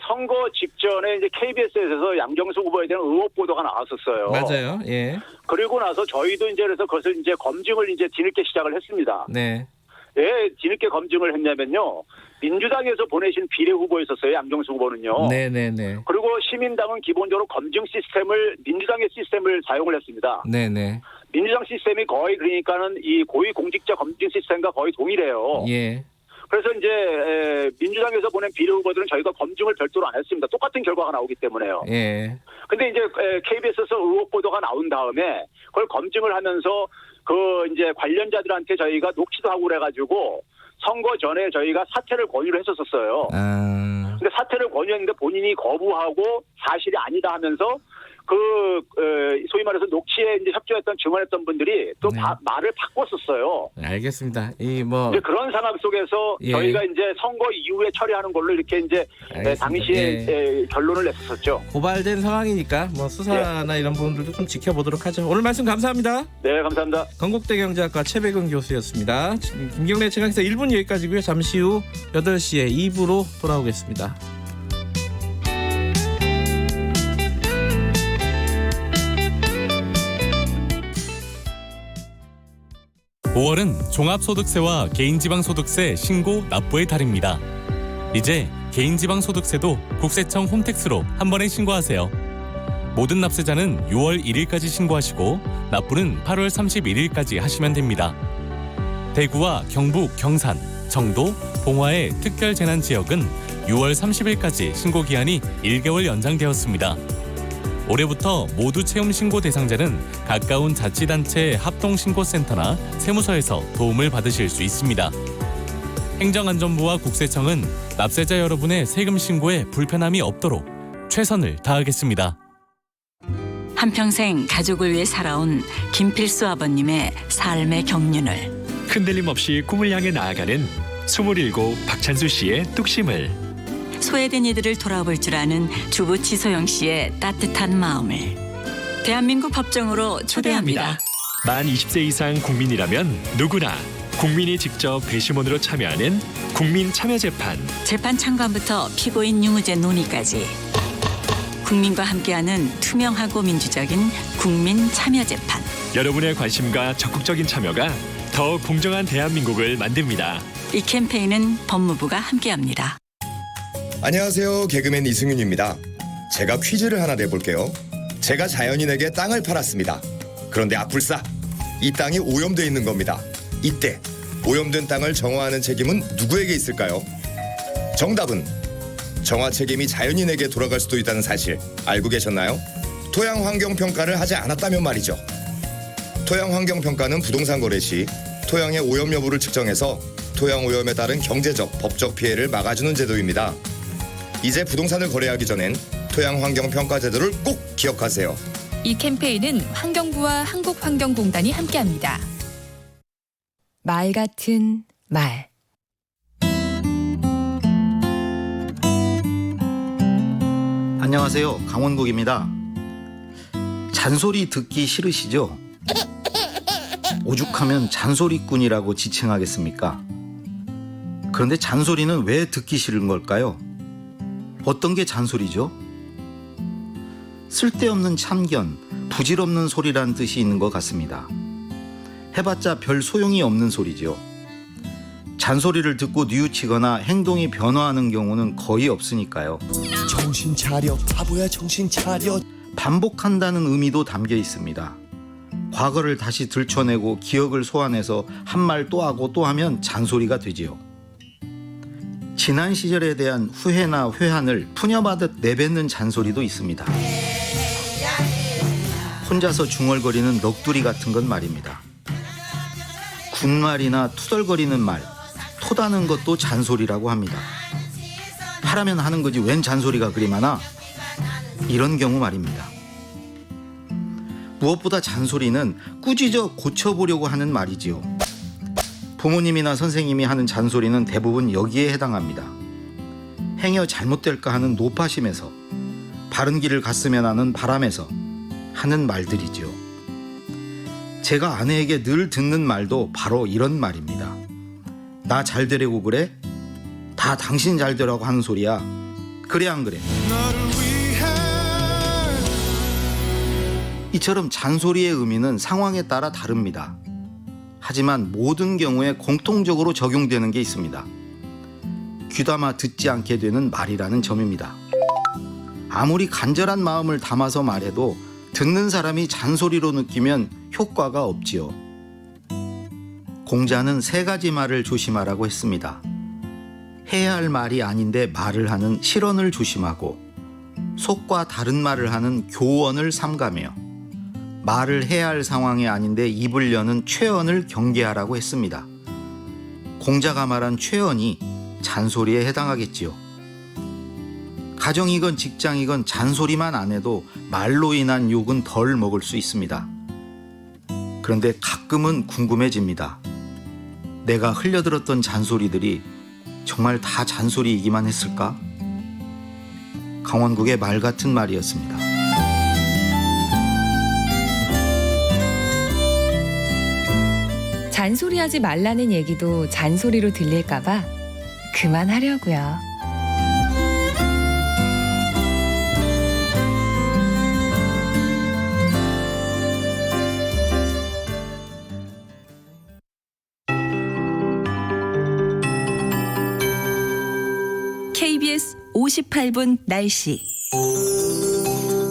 선거 직전에 이제 KBS에서 양정숙 후보에 대한 의혹 보도가 나왔었어요. 맞아요. 예. 그리고 나서 저희도 이제 그래서 그것을 이제 검증을 이제 뒤늦게 시작을 했습니다. 네. 왜 뒤늦게 검증을 했냐면요. 민주당에서 보내신 비례 후보였었어요. 양정숙 후보는요. 네네네. 그리고 시민당은 기본적으로 검증 시스템을 민주당의 시스템을 사용을 했습니다. 네네. 민주당 시스템이 거의 그러니까는 이 고위공직자 검증 시스템과 거의 동일해요. 예. 그래서 이제 민주당에서 보낸 비례 후보들은 저희가 검증을 별도로 안 했습니다. 똑같은 결과가 나오기 때문에요. 예. 근데 이제 KBS에서 의혹 보도가 나온 다음에 그걸 검증을 하면서 그 이제 관련자들한테 저희가 녹취도 하고 그래가지고 선거 전에 저희가 사퇴를 권유를 했었어요. 아. 근데 사퇴를 권유했는데 본인이 거부하고 사실이 아니다 하면서 소위 말해서 녹취에 이제 협조했던 증언했던 분들이 또 네. 말을 바꿨었어요. 알겠습니다. 이 뭐 이제 그런 상황 속에서 예. 저희가 이제 선거 이후에 처리하는 걸로 이렇게 이제 알겠습니다. 당시에 결론을 냈었죠. 고발된 상황이니까 뭐 수사나 이런 부분들도 좀 지켜보도록 하죠. 오늘 말씀 감사합니다. 네, 감사합니다. 건국대 경제학과 최백은 교수였습니다. 지금 김경래 최강시사 1분 여기까지고요. 잠시 후 8시에 2부로 돌아오겠습니다. 5월은 종합소득세와 개인지방소득세 신고 납부의 달입니다. 이제 개인지방소득세도 국세청 홈택스로 한 번에 신고하세요. 모든 납세자는 6월 1일까지 신고하시고 납부는 8월 31일까지 하시면 됩니다. 대구와 경북, 경산, 정도, 봉화의 특별재난지역은 6월 30일까지 신고기한이 1개월 연장되었습니다. 올해부터 모두 채용 신고 대상자는 가까운 자치단체 합동신고센터나 세무서에서 도움을 받으실 수 있습니다. 행정안전부와 국세청은 납세자 여러분의 세금 신고에 불편함이 없도록 최선을 다하겠습니다. 한평생 가족을 위해 살아온 김필수 아버님의 삶의 경륜을 흔들림 없이 꿈을 향해 나아가는 27 박찬수 씨의 뚝심을, 소외된 이들을 돌아볼 줄 아는 주부 지소영 씨의 따뜻한 마음을 대한민국 법정으로 초대합니다. 만 20세 이상 국민이라면 누구나 국민이 직접 배심원으로 참여하는 국민참여재판. 재판 참관부터 피고인 유무죄 논의까지 국민과 함께하는 투명하고 민주적인 국민참여재판. 여러분의 관심과 적극적인 참여가 더 공정한 대한민국을 만듭니다. 이 캠페인은 법무부가 함께합니다. 안녕하세요. 개그맨 이승윤입니다. 제가 퀴즈를 하나 내볼게요. 제가 자연인에게 땅을 팔았습니다. 그런데 아뿔싸, 이 땅이 오염돼 있는 겁니다. 이때 오염된 땅을 정화하는 책임은 누구에게 있을까요? 정답은 정화 책임이 자연인에게 돌아갈 수도 있다는 사실 알고 계셨나요? 토양 환경 평가를 하지 않았다면 말이죠. 토양 환경 평가는 부동산 거래 시 토양의 오염 여부를 측정해서 토양 오염에 따른 경제적, 법적 피해를 막아주는 제도입니다. 이제 부동산을 거래하기 전엔 토양 환경 평가 제도를 꼭 기억하세요. 이 캠페인은 환경부와 한국환경공단이 함께합니다. 말 같은 말. 안녕하세요. 강원국입니다. 잔소리 듣기 싫으시죠? 오죽하면 잔소리꾼이라고 지칭하겠습니까? 그런데 잔소리는 왜 듣기 싫은 걸까요? 어떤 게 잔소리죠? 쓸데없는 참견, 부질없는 소리란 뜻이 있는 것 같습니다. 해봤자 별 소용이 없는 소리죠. 잔소리를 듣고 뉘우치거나 행동이 변화하는 경우는 거의 없으니까요. 정신 차려, 바보야, 정신 차려. 반복한다는 의미도 담겨 있습니다. 과거를 다시 들춰내고 기억을 소환해서 한 말 또 하고 또 하면 잔소리가 되지요. 지난 시절에 대한 후회나 회한을 푸념하듯 내뱉는 잔소리도 있습니다. 혼자서 중얼거리는 넋두리 같은 건 말입니다. 군말이나 투덜거리는 말, 토다는 것도 잔소리라고 합니다. 하라면 하는 거지 웬 잔소리가 그리 많아? 이런 경우 말입니다. 무엇보다 잔소리는 꾸짖어 고쳐보려고 하는 말이지요. 부모님이나 선생님이 하는 잔소리는 대부분 여기에 해당합니다. 행여 잘못될까 하는 노파심에서, 바른 길을 갔으면 하는 바람에서 하는 말들이지요. 제가 아내에게 늘 듣는 말도 바로 이런 말입니다. 나 잘 되려고 그래? 다 당신 잘 되라고 하는 소리야. 그래 안 그래? 이처럼 잔소리의 의미는 상황에 따라 다릅니다. 하지만 모든 경우에 공통적으로 적용되는 게 있습니다. 귀담아 듣지 않게 되는 말이라는 점입니다. 아무리 간절한 마음을 담아서 말해도 듣는 사람이 잔소리로 느끼면 효과가 없지요. 공자는 3가지 말을 조심하라고 했습니다. 해야 할 말이 아닌데 말을 하는 실언을 조심하고, 속과 다른 말을 하는 교언을 삼가며, 말을 해야 할 상황이 아닌데 입을 여는 최언을 경계하라고 했습니다. 공자가 말한 최언이 잔소리에 해당하겠지요. 가정이건 직장이건 잔소리만 안 해도 말로 인한 욕은 덜 먹을 수 있습니다. 그런데 가끔은 궁금해집니다. 내가 흘려들었던 잔소리들이 정말 다 잔소리이기만 했을까? 강원국의 말 같은 말이었습니다. 잔소리하지 말라는 얘기도 잔소리로 들릴까봐 그만하려고요. KBS 58분 날씨.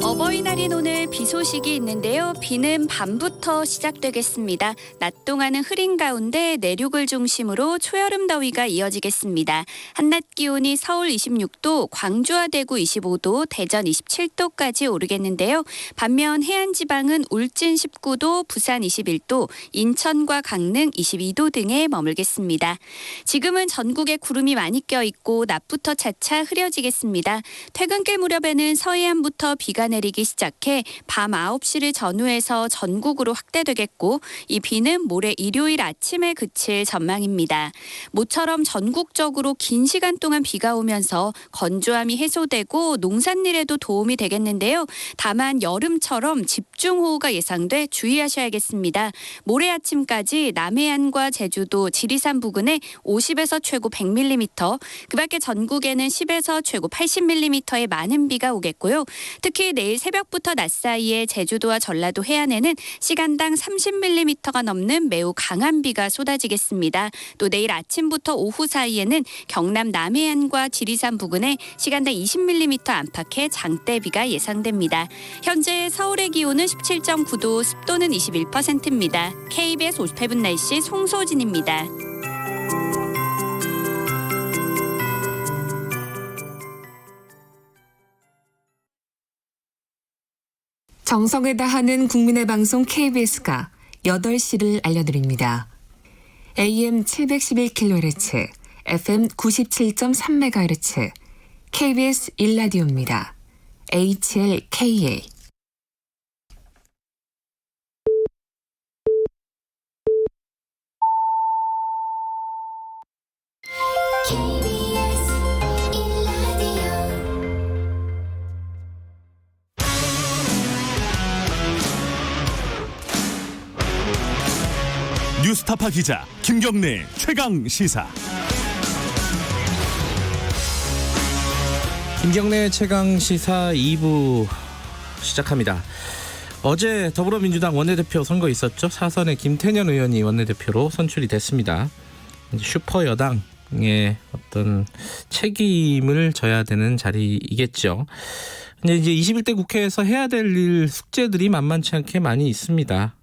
어버이날인 오늘 비 소식이 있는데요. 비는 밤부터 시작되겠습니다. 낮 동안은 흐린 가운데 내륙을 중심으로 초여름 더위가 이어지겠습니다. 한낮 기온이 서울 26도, 광주와 대구 25도, 대전 27도까지 오르겠는데요. 반면 해안 지방은 울진 19도, 부산 21도, 인천과 강릉 22도 등에 머물겠습니다. 지금은 전국에 구름이 많이 껴있고 낮부터 차차 흐려지겠습니다. 퇴근길 무렵에는 서해안부터 비가 내리기 시작해 밤 9시를 전후해서 전국으로 확대되겠고, 이 비는 모레 일요일 아침에 그칠 전망입니다. 모처럼 전국적으로 긴 시간 동안 비가 오면서 건조함이 해소되고 농산일에도 도움이 되겠는데요. 다만 여름처럼 집중호우가 예상돼 주의하셔야겠습니다. 모레 아침까지 남해안과 제주도, 지리산 부근에 50에서 최고 100mm, 그 밖에 전국에는 10에서 최고 80mm의 많은 비가 오겠고요. 특히 내일 새벽부터 낮 사이에 제주도와 전라도 해안에는 시간당 30mm가 넘는 매우 강한 비가 쏟아지겠습니다. 또 내일 아침부터 오후 사이에는 경남 남해안과 지리산 부근에 시간당 20mm 안팎의 장대비가 예상됩니다. 현재 서울의 기온은 17.9도, 습도는 21%입니다. KBS 58분 날씨 송소진입니다. 정성을 다하는 국민의 방송 KBS가 8시를 알려드립니다. AM 711kHz, FM 97.3MHz, KBS 1라디오입니다. HLKA. 뉴스타파 기자 김경래 최강 시사. 김경래 최강 시사 2부 시작합니다. 어제 더불어민주당 원내대표 선거 있었죠. 사선의 김태년 의원이 원내대표로 선출이 됐습니다. 슈퍼 여당의 어떤 책임을 져야 되는 자리이겠죠. 근데 이제 21대 국회에서 해야 될 일 숙제들이 만만치 않게 많이 있습니다.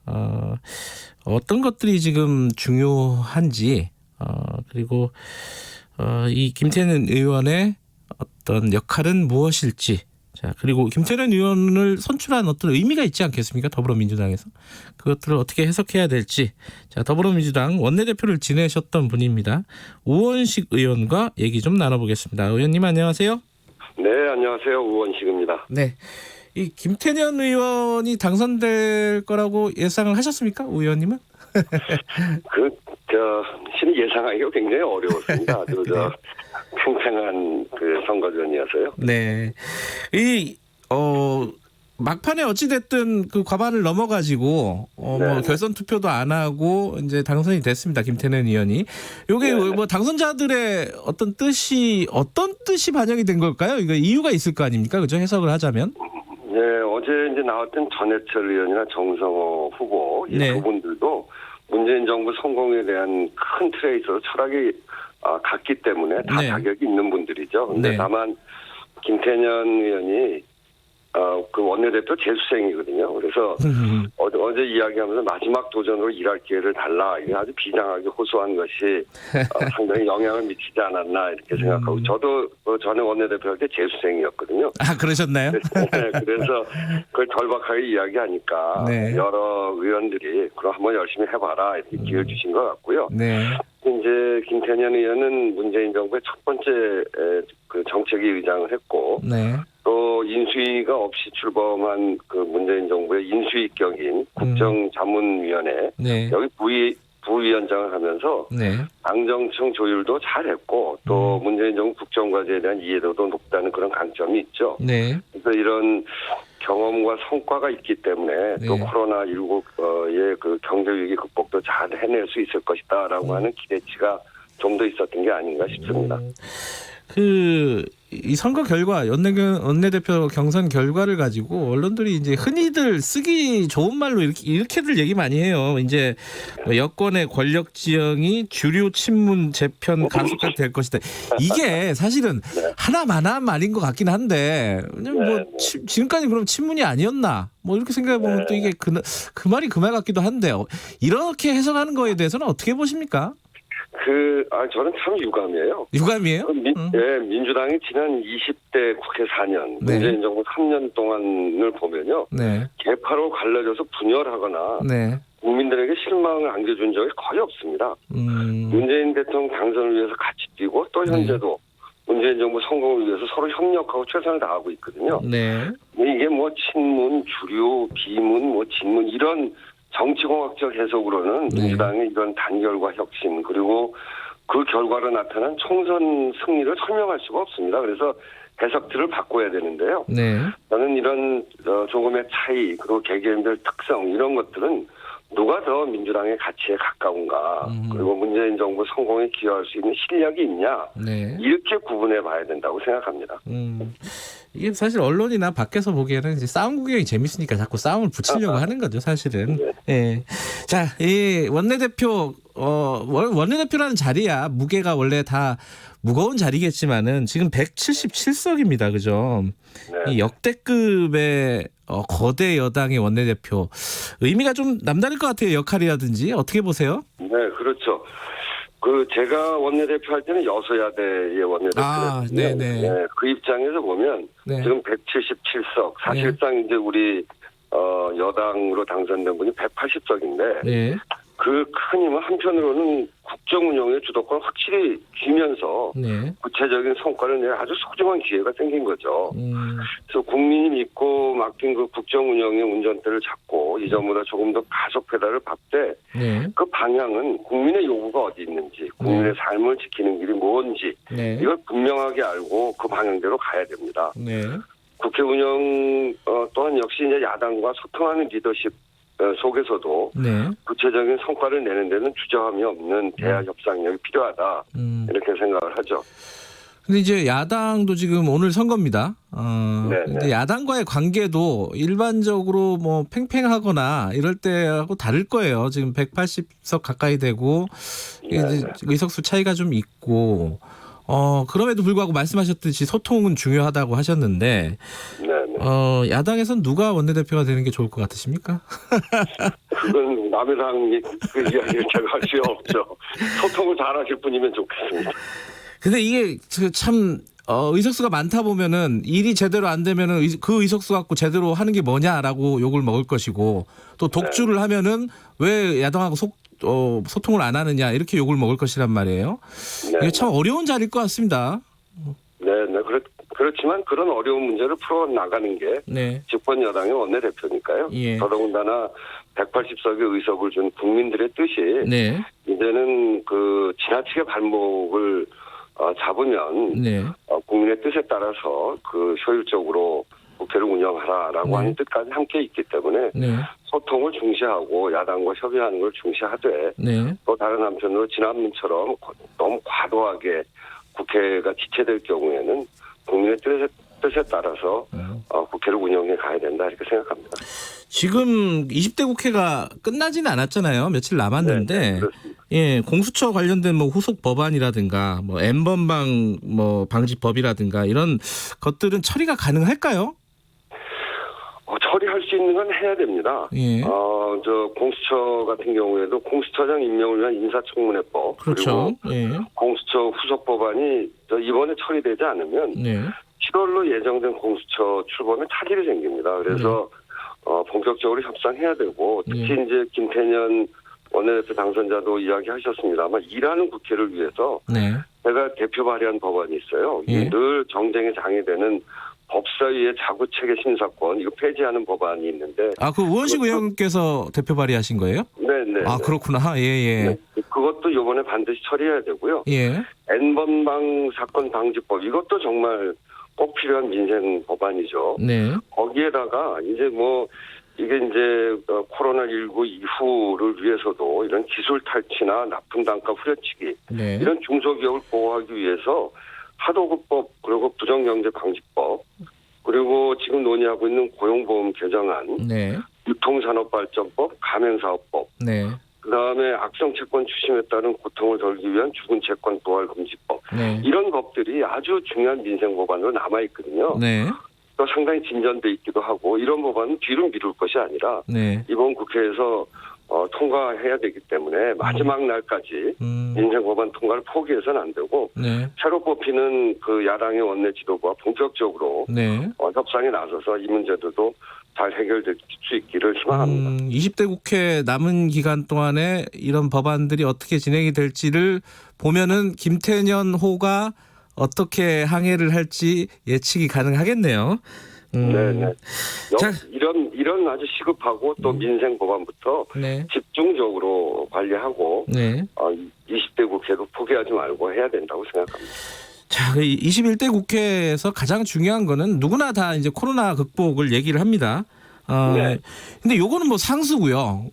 어떤 것들이 지금 중요한지, 그리고 이 김태년 의원의 어떤 역할은 무엇일지, 자, 그리고 김태년 의원을 선출한 어떤 의미가 있지 않겠습니까? 더불어민주당에서 그것들을 어떻게 해석해야 될지, 자, 더불어민주당 원내대표를 지내셨던 분입니다. 우원식 의원과 얘기 좀 나눠보겠습니다. 의원님 안녕하세요. 네, 안녕하세요. 우원식입니다. 네, 이 김태년 의원이 당선될 거라고 예상을 하셨습니까, 우 의원님은? 실은 예상하기가 굉장히 어려웠습니다. 아주 팽팽한 그 선거전이어서요. 네, 막판에 어찌됐든 그 과반을 넘어가지고 뭐 결선 투표도 안 하고 이제 당선이 됐습니다. 김태년 의원이. 요게 뭐 당선자들의 어떤 뜻이 반영이 된 걸까요? 이거 이유가 있을 거 아닙니까? 그죠? 해석을 하자면. 네, 어제 이제 나왔던 전해철 의원이나 정성호 후보 이 두 분들도 문재인 정부 성공에 대한 큰 틀에 있어서 철학이 같기 때문에 다 자격이 있는 분들이죠. 근데 다만 김태년 의원이 그 원내대표 재수생이거든요. 그래서 어제 이야기하면서 마지막 도전으로 일할 기회를 달라, 이게 아주 비장하게 호소한 것이 상당히 영향을 미치지 않았나 이렇게 생각하고, 저도 전에 원내대표 할 때 재수생이었거든요. 아, 그러셨나요? 그래서 그걸 절박하게 이야기하니까 여러 의원들이 그럼 한번 열심히 해봐라 이렇게 기회를 주신 것 같고요. 이제 김태년 의원은 문재인 정부의 첫 번째 그 정책위 의장을 했고, 또 인수위가 없이 출범한 그 문재인 정부의 인수위격인 국정자문위원회 여기 부위원장을 하면서 당정청 조율도 잘했고, 또 문재인 정부 국정과제에 대한 이해도도 높다는 그런 강점이 있죠. 그래서 이런 경험과 성과가 있기 때문에 또 코로나19의 그 경제위기 극복도 잘 해낼 수 있을 것이다라고 하는 기대치가 좀 더 있었던 게 아닌가 싶습니다. 이 선거 결과, 원내대표 경선 결과를 가지고 언론들이 이제 흔히들 쓰기 좋은 말로 이렇게들 얘기 많이 해요. 이제 여권의 권력 지형이 주류 친문 재편 가속화 될 것이다. 이게 사실은 하나만한 말인 것 같긴 한데, 뭐 지금까지 그럼 친문이 아니었나? 뭐 이렇게 생각해 보면 또 이게 그 말이 그 말 같기도 한데요. 이렇게 해석하는 거에 대해서는 어떻게 보십니까? 저는 참 유감이에요. 유감이에요? 민주당이 지난 20대 국회 4년, 문재인 정부 3년 동안을 보면요. 개파로 갈라져서 분열하거나 국민들에게 실망을 안겨준 적이 거의 없습니다. 문재인 대통령 당선을 위해서 같이 뛰고, 또 현재도 문재인 정부 성공을 위해서 서로 협력하고 최선을 다하고 있거든요. 이게 뭐 친문, 주류, 비문, 뭐 진문 이런 정치공학적 해석으로는 민주당의 이런 단결과 혁신, 그리고 그 결과로 나타난 총선 승리를 설명할 수가 없습니다. 그래서 해석들을 바꿔야 되는데요. 저는 이런 조금의 차이, 그리고 개개인별 특성 이런 것들은 누가 더 민주당의 가치에 가까운가, 그리고 문재인 정부 성공에 기여할 수 있는 실력이 있냐, 이렇게 구분해 봐야 된다고 생각합니다. 이게 사실 언론이나 밖에서 보기에는 이제 싸움 구경이 재밌으니까 자꾸 싸움을 붙이려고 하는 거죠, 사실은. 자, 이 원내대표라는 자리야 무게가 원래 다 무거운 자리겠지만은 지금 177석입니다, 그죠? 이 역대급의 거대 여당의 원내대표, 의미가 좀 남다를 것 같아요. 역할이라든지 어떻게 보세요? 네, 그렇죠. 제가 원내대표 할 때는 여소야대의 원내대표였는데, 그 입장에서 보면 지금 177석, 사실상 이제 우리 여당으로 당선된 분이 180석인데 네. 그 큰 힘은 한편으로는 국정 운영의 주도권을 확실히 쥐면서 네. 구체적인 성과를 내야 아주 소중한 기회가 생긴 거죠. 그래서 국민이 믿고 맡긴 그 국정 운영의 운전대를 잡고 이전보다 조금 더 가속 페달을 밟되 네. 그 방향은 국민의 요구가 어디 있는지, 국민의 삶을 지키는 길이 뭔지 네. 이걸 분명하게 알고 그 방향대로 가야 됩니다. 네. 국회 운영 또한 역시 이제 야당과 소통하는 리더십 속에서도 네. 구체적인 성과를 내는 데는 주저함이 없는 대화 협상력이 필요하다 이렇게 생각을 하죠. 근데 이제 야당도 지금 오늘 선거입니다. 네, 근데 야당과의 관계도 일반적으로 뭐 팽팽하거나 이럴 때하고 다를 거예요. 지금 180석 가까이 되고 이제 의석수 차이가 좀 있고 그럼에도 불구하고 말씀하셨듯이 소통은 중요하다고 하셨는데 야당에서는 누가 원내대표가 되는 게 좋을 것 같으십니까? 그건 남의 당 그 이야기를 제가 할 수 없죠. 소통을 잘하실 분이면 좋겠습니다. 근데 이게 참 의석수가 많다 보면은 일이 제대로 안 되면은 그 의석수 갖고 제대로 하는 게 뭐냐라고 욕을 먹을 것이고 또 독주를 하면은 왜 야당하고 소통을 안 하느냐 이렇게 욕을 먹을 것이란 말이에요. 이게 참 어려운 자리일 것 같습니다. 네. 그렇지만 그런 어려운 문제를 풀어나가는 게 집권 여당의 원내대표니까요. 더더군다나 180석의 의석을 준 국민들의 뜻이 이제는 그 지나치게 발목을 잡으면 국민의 뜻에 따라서 그 효율적으로 국회를 운영하라라고 하는 뜻까지 함께 있기 때문에 소통을 중시하고 야당과 협의하는 걸 중시하되 또 다른 한편으로 지난번처럼 너무 과도하게 국회가 지체될 경우에는 국민의 뜻에 따라서 국회를 운영해 가야 된다 이렇게 생각합니다. 지금 20대 국회가 끝나지는 않았잖아요. 며칠 남았는데 공수처 관련된 뭐 후속 법안이라든가 뭐 N번방 뭐 방지법이라든가 이런 것들은 처리가 가능할까요? 처리할 수 있는 건 해야 됩니다. 저 공수처 같은 경우에도 공수처장 임명을 위한 인사청문회법 그리고 공수처 후속 법안이 이번에 처리되지 않으면 7월로 예정된 공수처 출범에 차질이 생깁니다. 그래서 본격적으로 협상해야 되고 특히 이제 김태년 원내대표 당선자도 이야기하셨습니다만 일하는 국회를 위해서 제가 대표 발의한 법안이 있어요. 늘 정쟁의 장이 되는 법사위의 자구체계 심사권 이거 폐지하는 법안이 있는데 그 우원식 의원께서 대표 발의하신 거예요? 네네. 그렇구나. 그것도 이번에 반드시 처리해야 되고요. N번방 사건 방지법 이것도 정말 꼭 필요한 민생 법안이죠. 거기에다가 이제 뭐 이게 이제 코로나19 이후를 위해서도 이런 기술 탈취나 납품 단가 후려치기 이런 중소기업을 보호하기 위해서 하도급법 그리고 부정경제방지법 그리고 지금 논의하고 있는 고용보험 개정안 유통산업발전법 가맹사업법 그다음에 악성 채권 추심에 따른 고통을 덜기 위한 죽은 채권 부활금지법 이런 법들이 아주 중요한 민생 법안으로 남아있거든요. 또 상당히 진전돼 있기도 하고 이런 법안은 뒤로 미룰 것이 아니라 이번 국회에서 통과해야 되기 때문에 마지막 날까지 민생 법안 통과를 포기해서는 안 되고 새로 뽑히는 그 야당의 원내 지도부와 본격적으로 협상에 나서서 이 문제들도 잘 해결될 수 있기를 희망합니다. 20대 국회 남은 기간 동안에 이런 법안들이 어떻게 진행이 될지를 보면은 김태년 호가 어떻게 항해를 할지 예측이 가능하겠네요. 이런 아주 시급하고 또 민생 법안부터 집중적으로 관리하고 20대 국회도 포기하지 말고 해야 된다고 생각합니다. 자, 21대 국회에서 가장 중요한 거는 누구나 다 이제 코로나 극복을 얘기를 합니다. 근데 요거는 뭐 상수고요.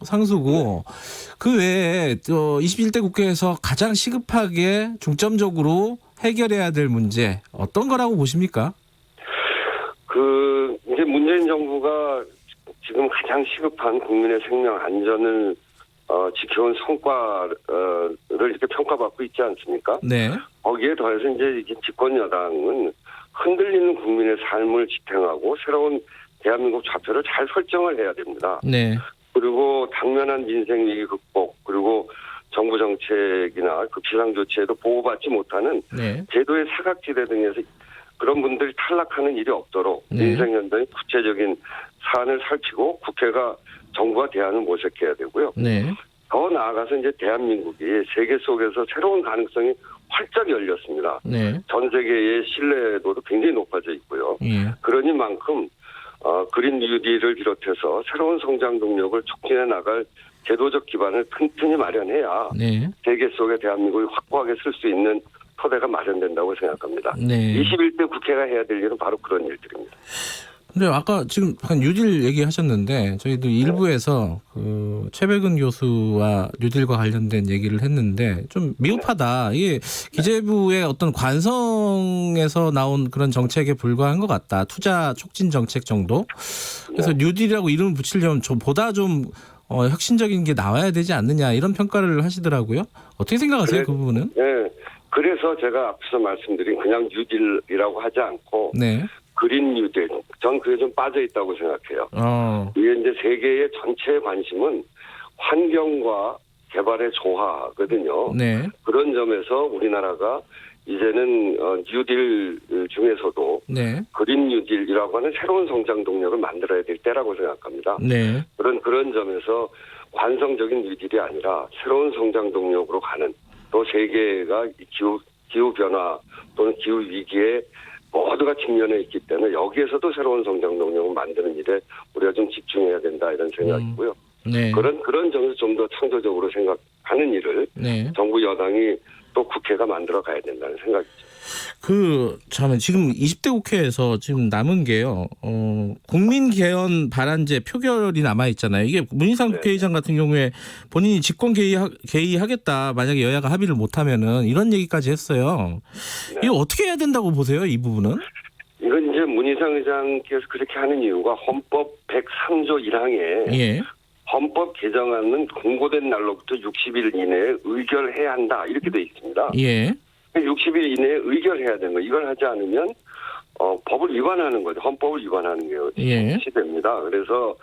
그 외에 21대 국회에서 가장 시급하게 중점적으로 해결해야 될 문제 어떤 거라고 보십니까? 이제 문재인 정부가 지금 가장 시급한 국민의 생명 안전을 지켜온 성과를 이렇게 평가받고 있지 않습니까? 거기에 더해서 이제 집권 여당은 흔들리는 국민의 삶을 지탱하고 새로운 대한민국 좌표를 잘 설정을 해야 됩니다. 그리고 당면한 민생 위기 극복 그리고 정부 정책이나 그 비상조치에도 보호받지 못하는 제도의 사각지대 등에서 그런 분들이 탈락하는 일이 없도록 민생연대의 구체적인 사안을 살피고 국회가 정부와 대안을 모색해야 되고요. 네. 더 나아가서 이제 대한민국이 세계 속에서 새로운 가능성이 활짝 열렸습니다. 네. 전 세계의 신뢰도도 굉장히 높아져 있고요. 예. 그러니만큼 그린 뉴딜을 비롯해서 새로운 성장 동력을 촉진해 나갈 제도적 기반을 튼튼히 마련해야 네. 세계 속에 대한민국이 확고하게 쓸 수 있는 토대가 마련된다고 생각합니다. 네. 21대 국회가 해야 될 일은 바로 그런 일들입니다. 근데 아까 지금 뉴딜 얘기하셨는데 저희도 일부에서 그 최백은 교수와 뉴딜과 관련된 얘기를 했는데 좀 미흡하다. 이게 기재부의 어떤 관성에서 나온 그런 정책에 불과한 것 같다. 투자 촉진 정책 정도. 그래서 뉴딜이라고 이름을 붙이려면 보다 좀 혁신적인 게 나와야 되지 않느냐 이런 평가를 하시더라고요. 어떻게 생각하세요? 그 부분은? 네. 그래서 제가 앞서 말씀드린 그냥 뉴딜이라고 하지 않고 네. 그린 뉴딜. 전 그게 좀 빠져 있다고 생각해요. 이게 이제 세계의 전체 관심은 환경과 개발의 조화거든요. 네. 그런 점에서 우리나라가 이제는 뉴딜 중에서도 네. 그린 뉴딜이라고 하는 새로운 성장 동력을 만들어야 될 때라고 생각합니다. 네. 그런 점에서 관성적인 뉴딜이 아니라 새로운 성장 동력으로 가는 또 세계가 기후 변화 또는 기후 위기에 모두가 직면해 있기 때문에 여기에서도 새로운 성장 동력을 만드는 일에 우리가 좀 집중해야 된다 이런 생각이고요. 네. 그런 점에서 좀 더 창조적으로 생각하는 일을 네. 정부 여당이 또 국회가 만들어 가야 된다는 생각이죠. 지금 20대 국회에서 지금 남은 게요. 국민 개헌 발안제 표결이 남아 있잖아요. 이게 문희상 국회의장 같은 경우에 본인이 직권 개의하겠다. 만약에 여야가 합의를 못하면은 이런 얘기까지 했어요. 이거 어떻게 해야 된다고 보세요? 이 부분은? 이건 이제 문희상 의장께서 그렇게 하는 이유가 헌법 103조 1항에 예. 헌법 개정안은 공고된 날로부터 60일 이내에 의결해야 한다. 이렇게 돼 있습니다. 예. 60일 이내에 의결해야 되는 거. 이걸 하지 않으면 법을 위반하는 거죠. 헌법을 위반하는 게 시됩니다. 그래서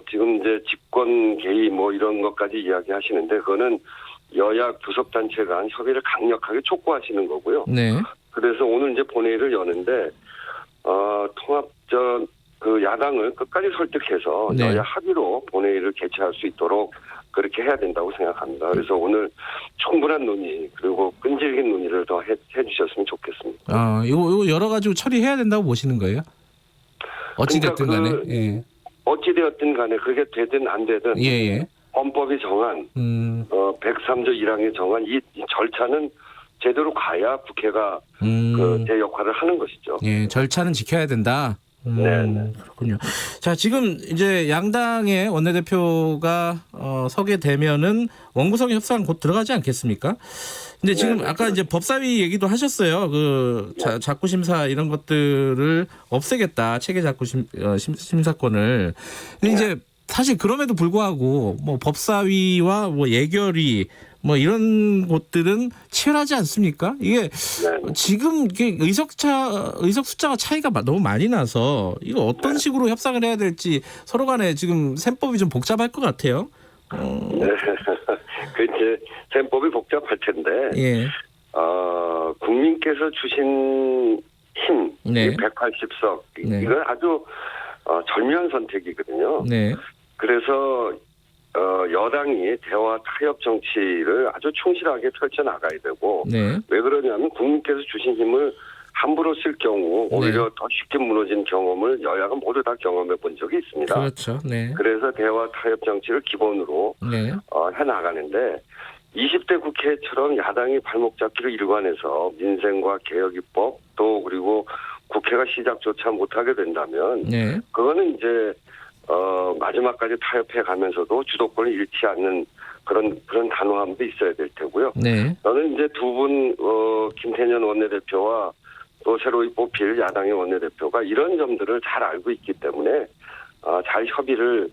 지금 이제 집권 개의 뭐 이런 것까지 이야기하시는데 그거는 여야 교섭단체 간 협의를 강력하게 촉구하시는 거고요. 네. 그래서 오늘 이제 본회의를 여는데 그 야당을 끝까지 설득해서 네. 여야 합의로 본회의를 개최할 수 있도록 그렇게 해야 된다고 생각합니다. 그래서 오늘 충분한 논의 그리고 끈질긴 논의를 더 해주셨으면 좋겠습니다. 이거 여러 가지로 처리해야 된다고 보시는 거예요? 어찌됐든 간에. 예. 어찌되었든 간에 그게 되든 안 되든 예. 헌법이 정한 103조 1항이 정한 이 절차는 제대로 가야 국회가 제 역할을 하는 것이죠. 예, 절차는 지켜야 된다. 네. 그렇군요. 자, 지금 이제 양당의 원내대표가 서게 되면은 원구성 협상 곧 들어가지 않겠습니까? 근데 지금 아까 이제 법사위 얘기도 하셨어요. 자구 심사 이런 것들을 없애겠다. 체계 자구 심사권을. 근데 이제 사실 그럼에도 불구하고 뭐 법사위와 뭐 예결위 뭐 이런 곳들은 치열하지 않습니까? 이게 지금 이게 의석 숫자가 차이가 너무 많이 나서 이거 어떤 식으로 협상을 해야 될지 서로 간에 지금 셈법이 좀 복잡할 것 같아요. 네. 그 이제 셈법이 복잡할 텐데. 예. 국민께서 주신 힘, 180석 이건 아주 절묘한 선택이거든요. 네. 그래서 여당이 대화 타협 정치를 아주 충실하게 펼쳐나가야 되고 왜 그러냐면 국민께서 주신 힘을 함부로 쓸 경우 오히려 더 쉽게 무너진 경험을 여야가 모두 다 경험해 본 적이 있습니다. 그렇죠. 네. 그래서 대화 타협 정치를 기본으로 해나가는데 20대 국회처럼 야당이 발목 잡기를 일관해서 민생과 개혁 입법 또 그리고 국회가 시작조차 못하게 된다면 그거는 이제 마지막까지 타협해 가면서도 주도권을 잃지 않는 그런 단호함도 있어야 될 테고요. 저는 이제 두 분 김태년 원내대표와 또 새로이 뽑힐 야당의 원내대표가 이런 점들을 잘 알고 있기 때문에 잘 협의를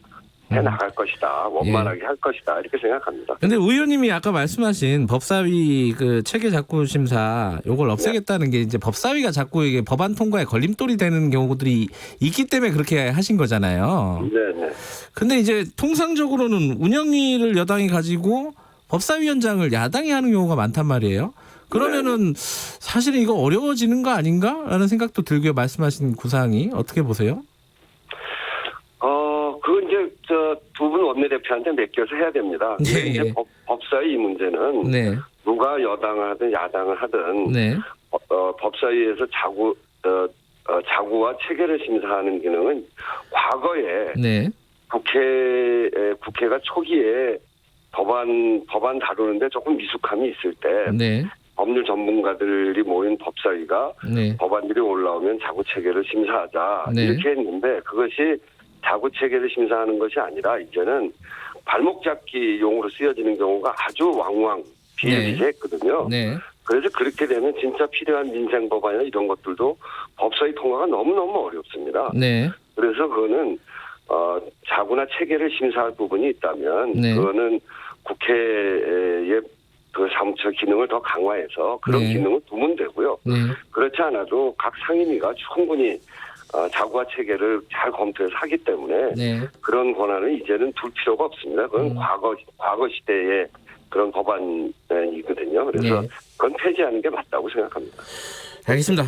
해나갈 것이다. 원만하게 할 것이다. 이렇게 생각합니다. 그런데 의원님이 아까 말씀하신 법사위 그 체계 자구 심사 요걸 없애겠다는 게 이제 법사위가 자꾸 이게 법안 통과에 걸림돌이 되는 경우들이 있기 때문에 그렇게 하신 거잖아요. 네. 근데 이제 통상적으로는 운영위를 여당이 가지고 법사위원장을 야당이 하는 경우가 많단 말이에요. 그러면은 사실은 이거 어려워지는 거 아닌가라는 생각도 들고요. 말씀하신 구상이 어떻게 보세요? 두 분 원내대표한테 맡겨서 해야 됩니다. 네. 이제 법사위 이 문제는 네. 누가 여당을 하든 야당을 하든 네. 법사위에서 자구와 체계를 심사하는 기능은 과거에 네. 국회가 초기에 법안 다루는데 조금 미숙함이 있을 때 네. 법률 전문가들이 모인 법사위가 네. 법안들이 올라오면 자구 체계를 심사하자 네. 이렇게 했는데 그것이 자구 체계를 심사하는 것이 아니라 이제는 발목 잡기 용으로 쓰여지는 경우가 아주 왕왕 비일비재했거든요. 네. 그래서 그렇게 되면 진짜 필요한 민생 법안이나 이런 것들도 법사위 통과가 너무너무 어렵습니다. 네. 그래서 그거는 자구나 체계를 심사할 부분이 있다면 네. 그거는 국회의 그 사무처 기능을 더 강화해서 그런 네. 기능을 두면 되고요. 네. 그렇지 않아도 각 상임위가 충분히 자구와 체계를 잘 검토해서 하기 때문에 네. 그런 권한을 이제는 둘 필요가 없습니다. 그건 과거 시대의 그런 법안이거든요. 그래서 네. 그건 폐지하는 게 맞다고 생각합니다. 알겠습니다.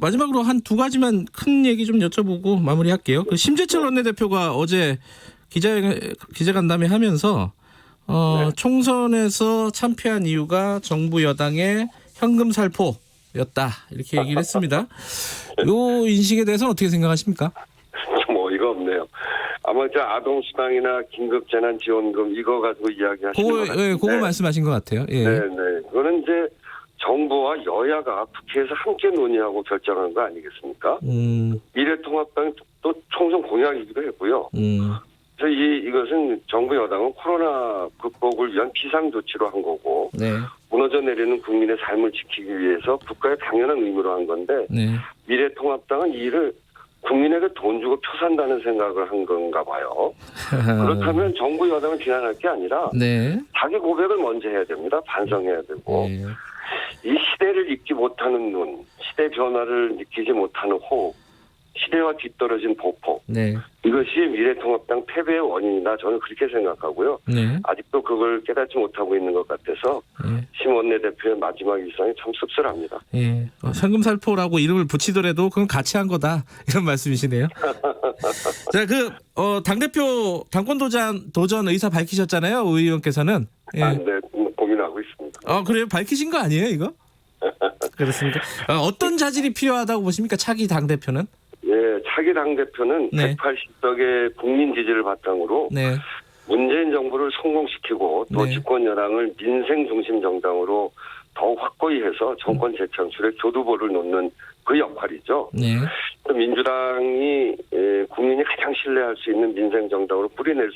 마지막으로 한 두 가지만 큰 얘기 좀 여쭤보고 마무리할게요. 그 심재철 원내대표가 어제 기자간담회 하면서 네. 총선에서 참패한 이유가 정부 여당의 현금 살포였다 이렇게 얘기를 했습니다. 이 인식에 대해서는 어떻게 생각하십니까? 좀 어이가 없네요. 아마 아동수당이나 긴급재난지원금 이거 가지고 이야기하시는 것 같은데. 그거 말씀하신 것 같아요. 예. 네네. 그거는 이제 정부와 여야가 국회에서 함께 논의하고 결정한 거 아니겠습니까? 미래통합당이 또 총선 공약이기도 했고요. 그래서 이것은 정부 여당은 코로나 극복을 위한 비상조치로 한 거고 네. 무너져 내리는 국민의 삶을 지키기 위해서 국가의 당연한 의무로 한 건데 네. 미래통합당은 이 일을 국민에게 돈 주고 표 산다는 생각을 한 건가 봐요. 그렇다면 정부 여당을 비난할 게 아니라 네. 자기 고백을 먼저 해야 됩니다. 반성해야 되고 네. 이 시대를 읽지 못하는 눈, 시대 변화를 느끼지 못하는 호흡, 시대와 뒤떨어진 보폭 네. 이것이 미래통합당 패배의 원인이다. 저는 그렇게 생각하고요. 네. 아직도 그걸 깨닫지 못하고 있는 것 같아서 심 원내대표의 마지막 일상이 참 씁쓸합니다. 예. 현금 살포라고 이름을 붙이더라도 그건 같이 한 거다 이런 말씀이시네요. 자, 당대표 당권 도전 의사 밝히셨잖아요. 의 의원께서는. 예. 네, 고민하고 있습니다. 그래요? 밝히신 거 아니에요, 이거? 그렇습니까? 어떤 자질이 필요하다고 보십니까? 차기 당대표는? 예, 차기 당대표는 네. 180석의 국민 지지를 바탕으로 네. 문재인 정부를 성공시키고 또 네. 집권 여당을 민생 중심 정당으로 더욱 확고히 해서 정권 재창출에 교두보를 놓는 그 역할이죠. 네. 민주당이 국민이 가장 신뢰할 수 있는 민생 정당으로 뿌리내릴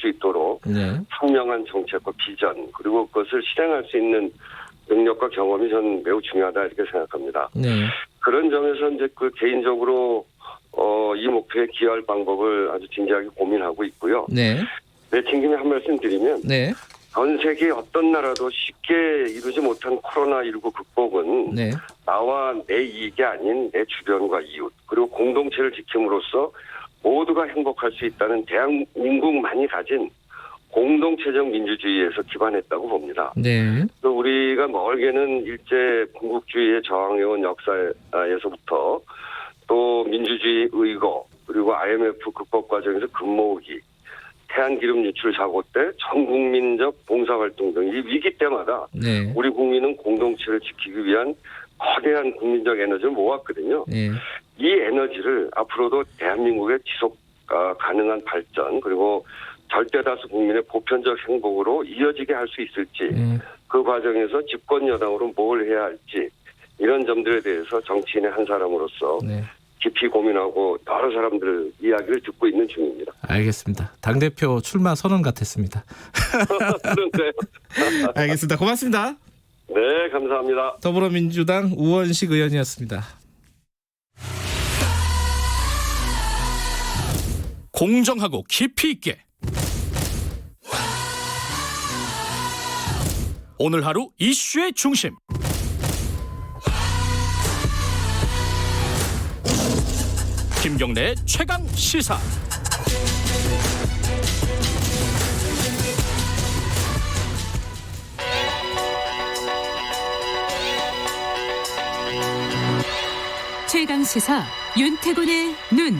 수 있도록 네. 분명한 정책과 비전 그리고 그것을 실행할 수 있는 능력과 경험이 저는 매우 중요하다 이렇게 생각합니다. 네. 그런 점에서 이제 개인적으로 이 목표에 기여할 방법을 아주 진지하게 고민하고 있고요. 네. 내친 김에 한 말씀 드리면 네. 전 세계 어떤 나라도 쉽게 이루지 못한 코로나19 극복은 네. 나와 내 이익이 아닌 내 주변과 이웃 그리고 공동체를 지킴으로써 모두가 행복할 수 있다는 대한민국만이 가진 공동체적 민주주의에서 기반했다고 봅니다. 네. 또 우리가 멀게는 일제 군국주의에 저항해온 역사에서부터 또 민주주의 의거 그리고 IMF 극복 과정에서 금모으기 태안기름 유출 사고 때 전국민적 봉사활동 등 이 위기 때마다 네. 우리 국민은 공동체를 지키기 위한 거대한 국민적 에너지를 모았거든요. 네. 이 에너지를 앞으로도 대한민국의 지속 가능한 발전 그리고 절대다수 국민의 보편적 행복으로 이어지게 할 수 있을지 그 과정에서 집권 여당으로 뭘 해야 할지 이런 점들에 대해서 정치인의 한 사람으로서 네. 깊이 고민하고 여러 사람들 이야기를 듣고 있는 중입니다. 알겠습니다. 당대표 출마 선언 같았습니다. 그런가요? 알겠습니다. 고맙습니다. 네, 감사합니다. 더불어민주당 우원식 의원이었습니다. 공정하고 깊이 있게 오늘 하루 이슈의 중심 김경래의 최강 시사. 최강 시사 윤태곤의 눈.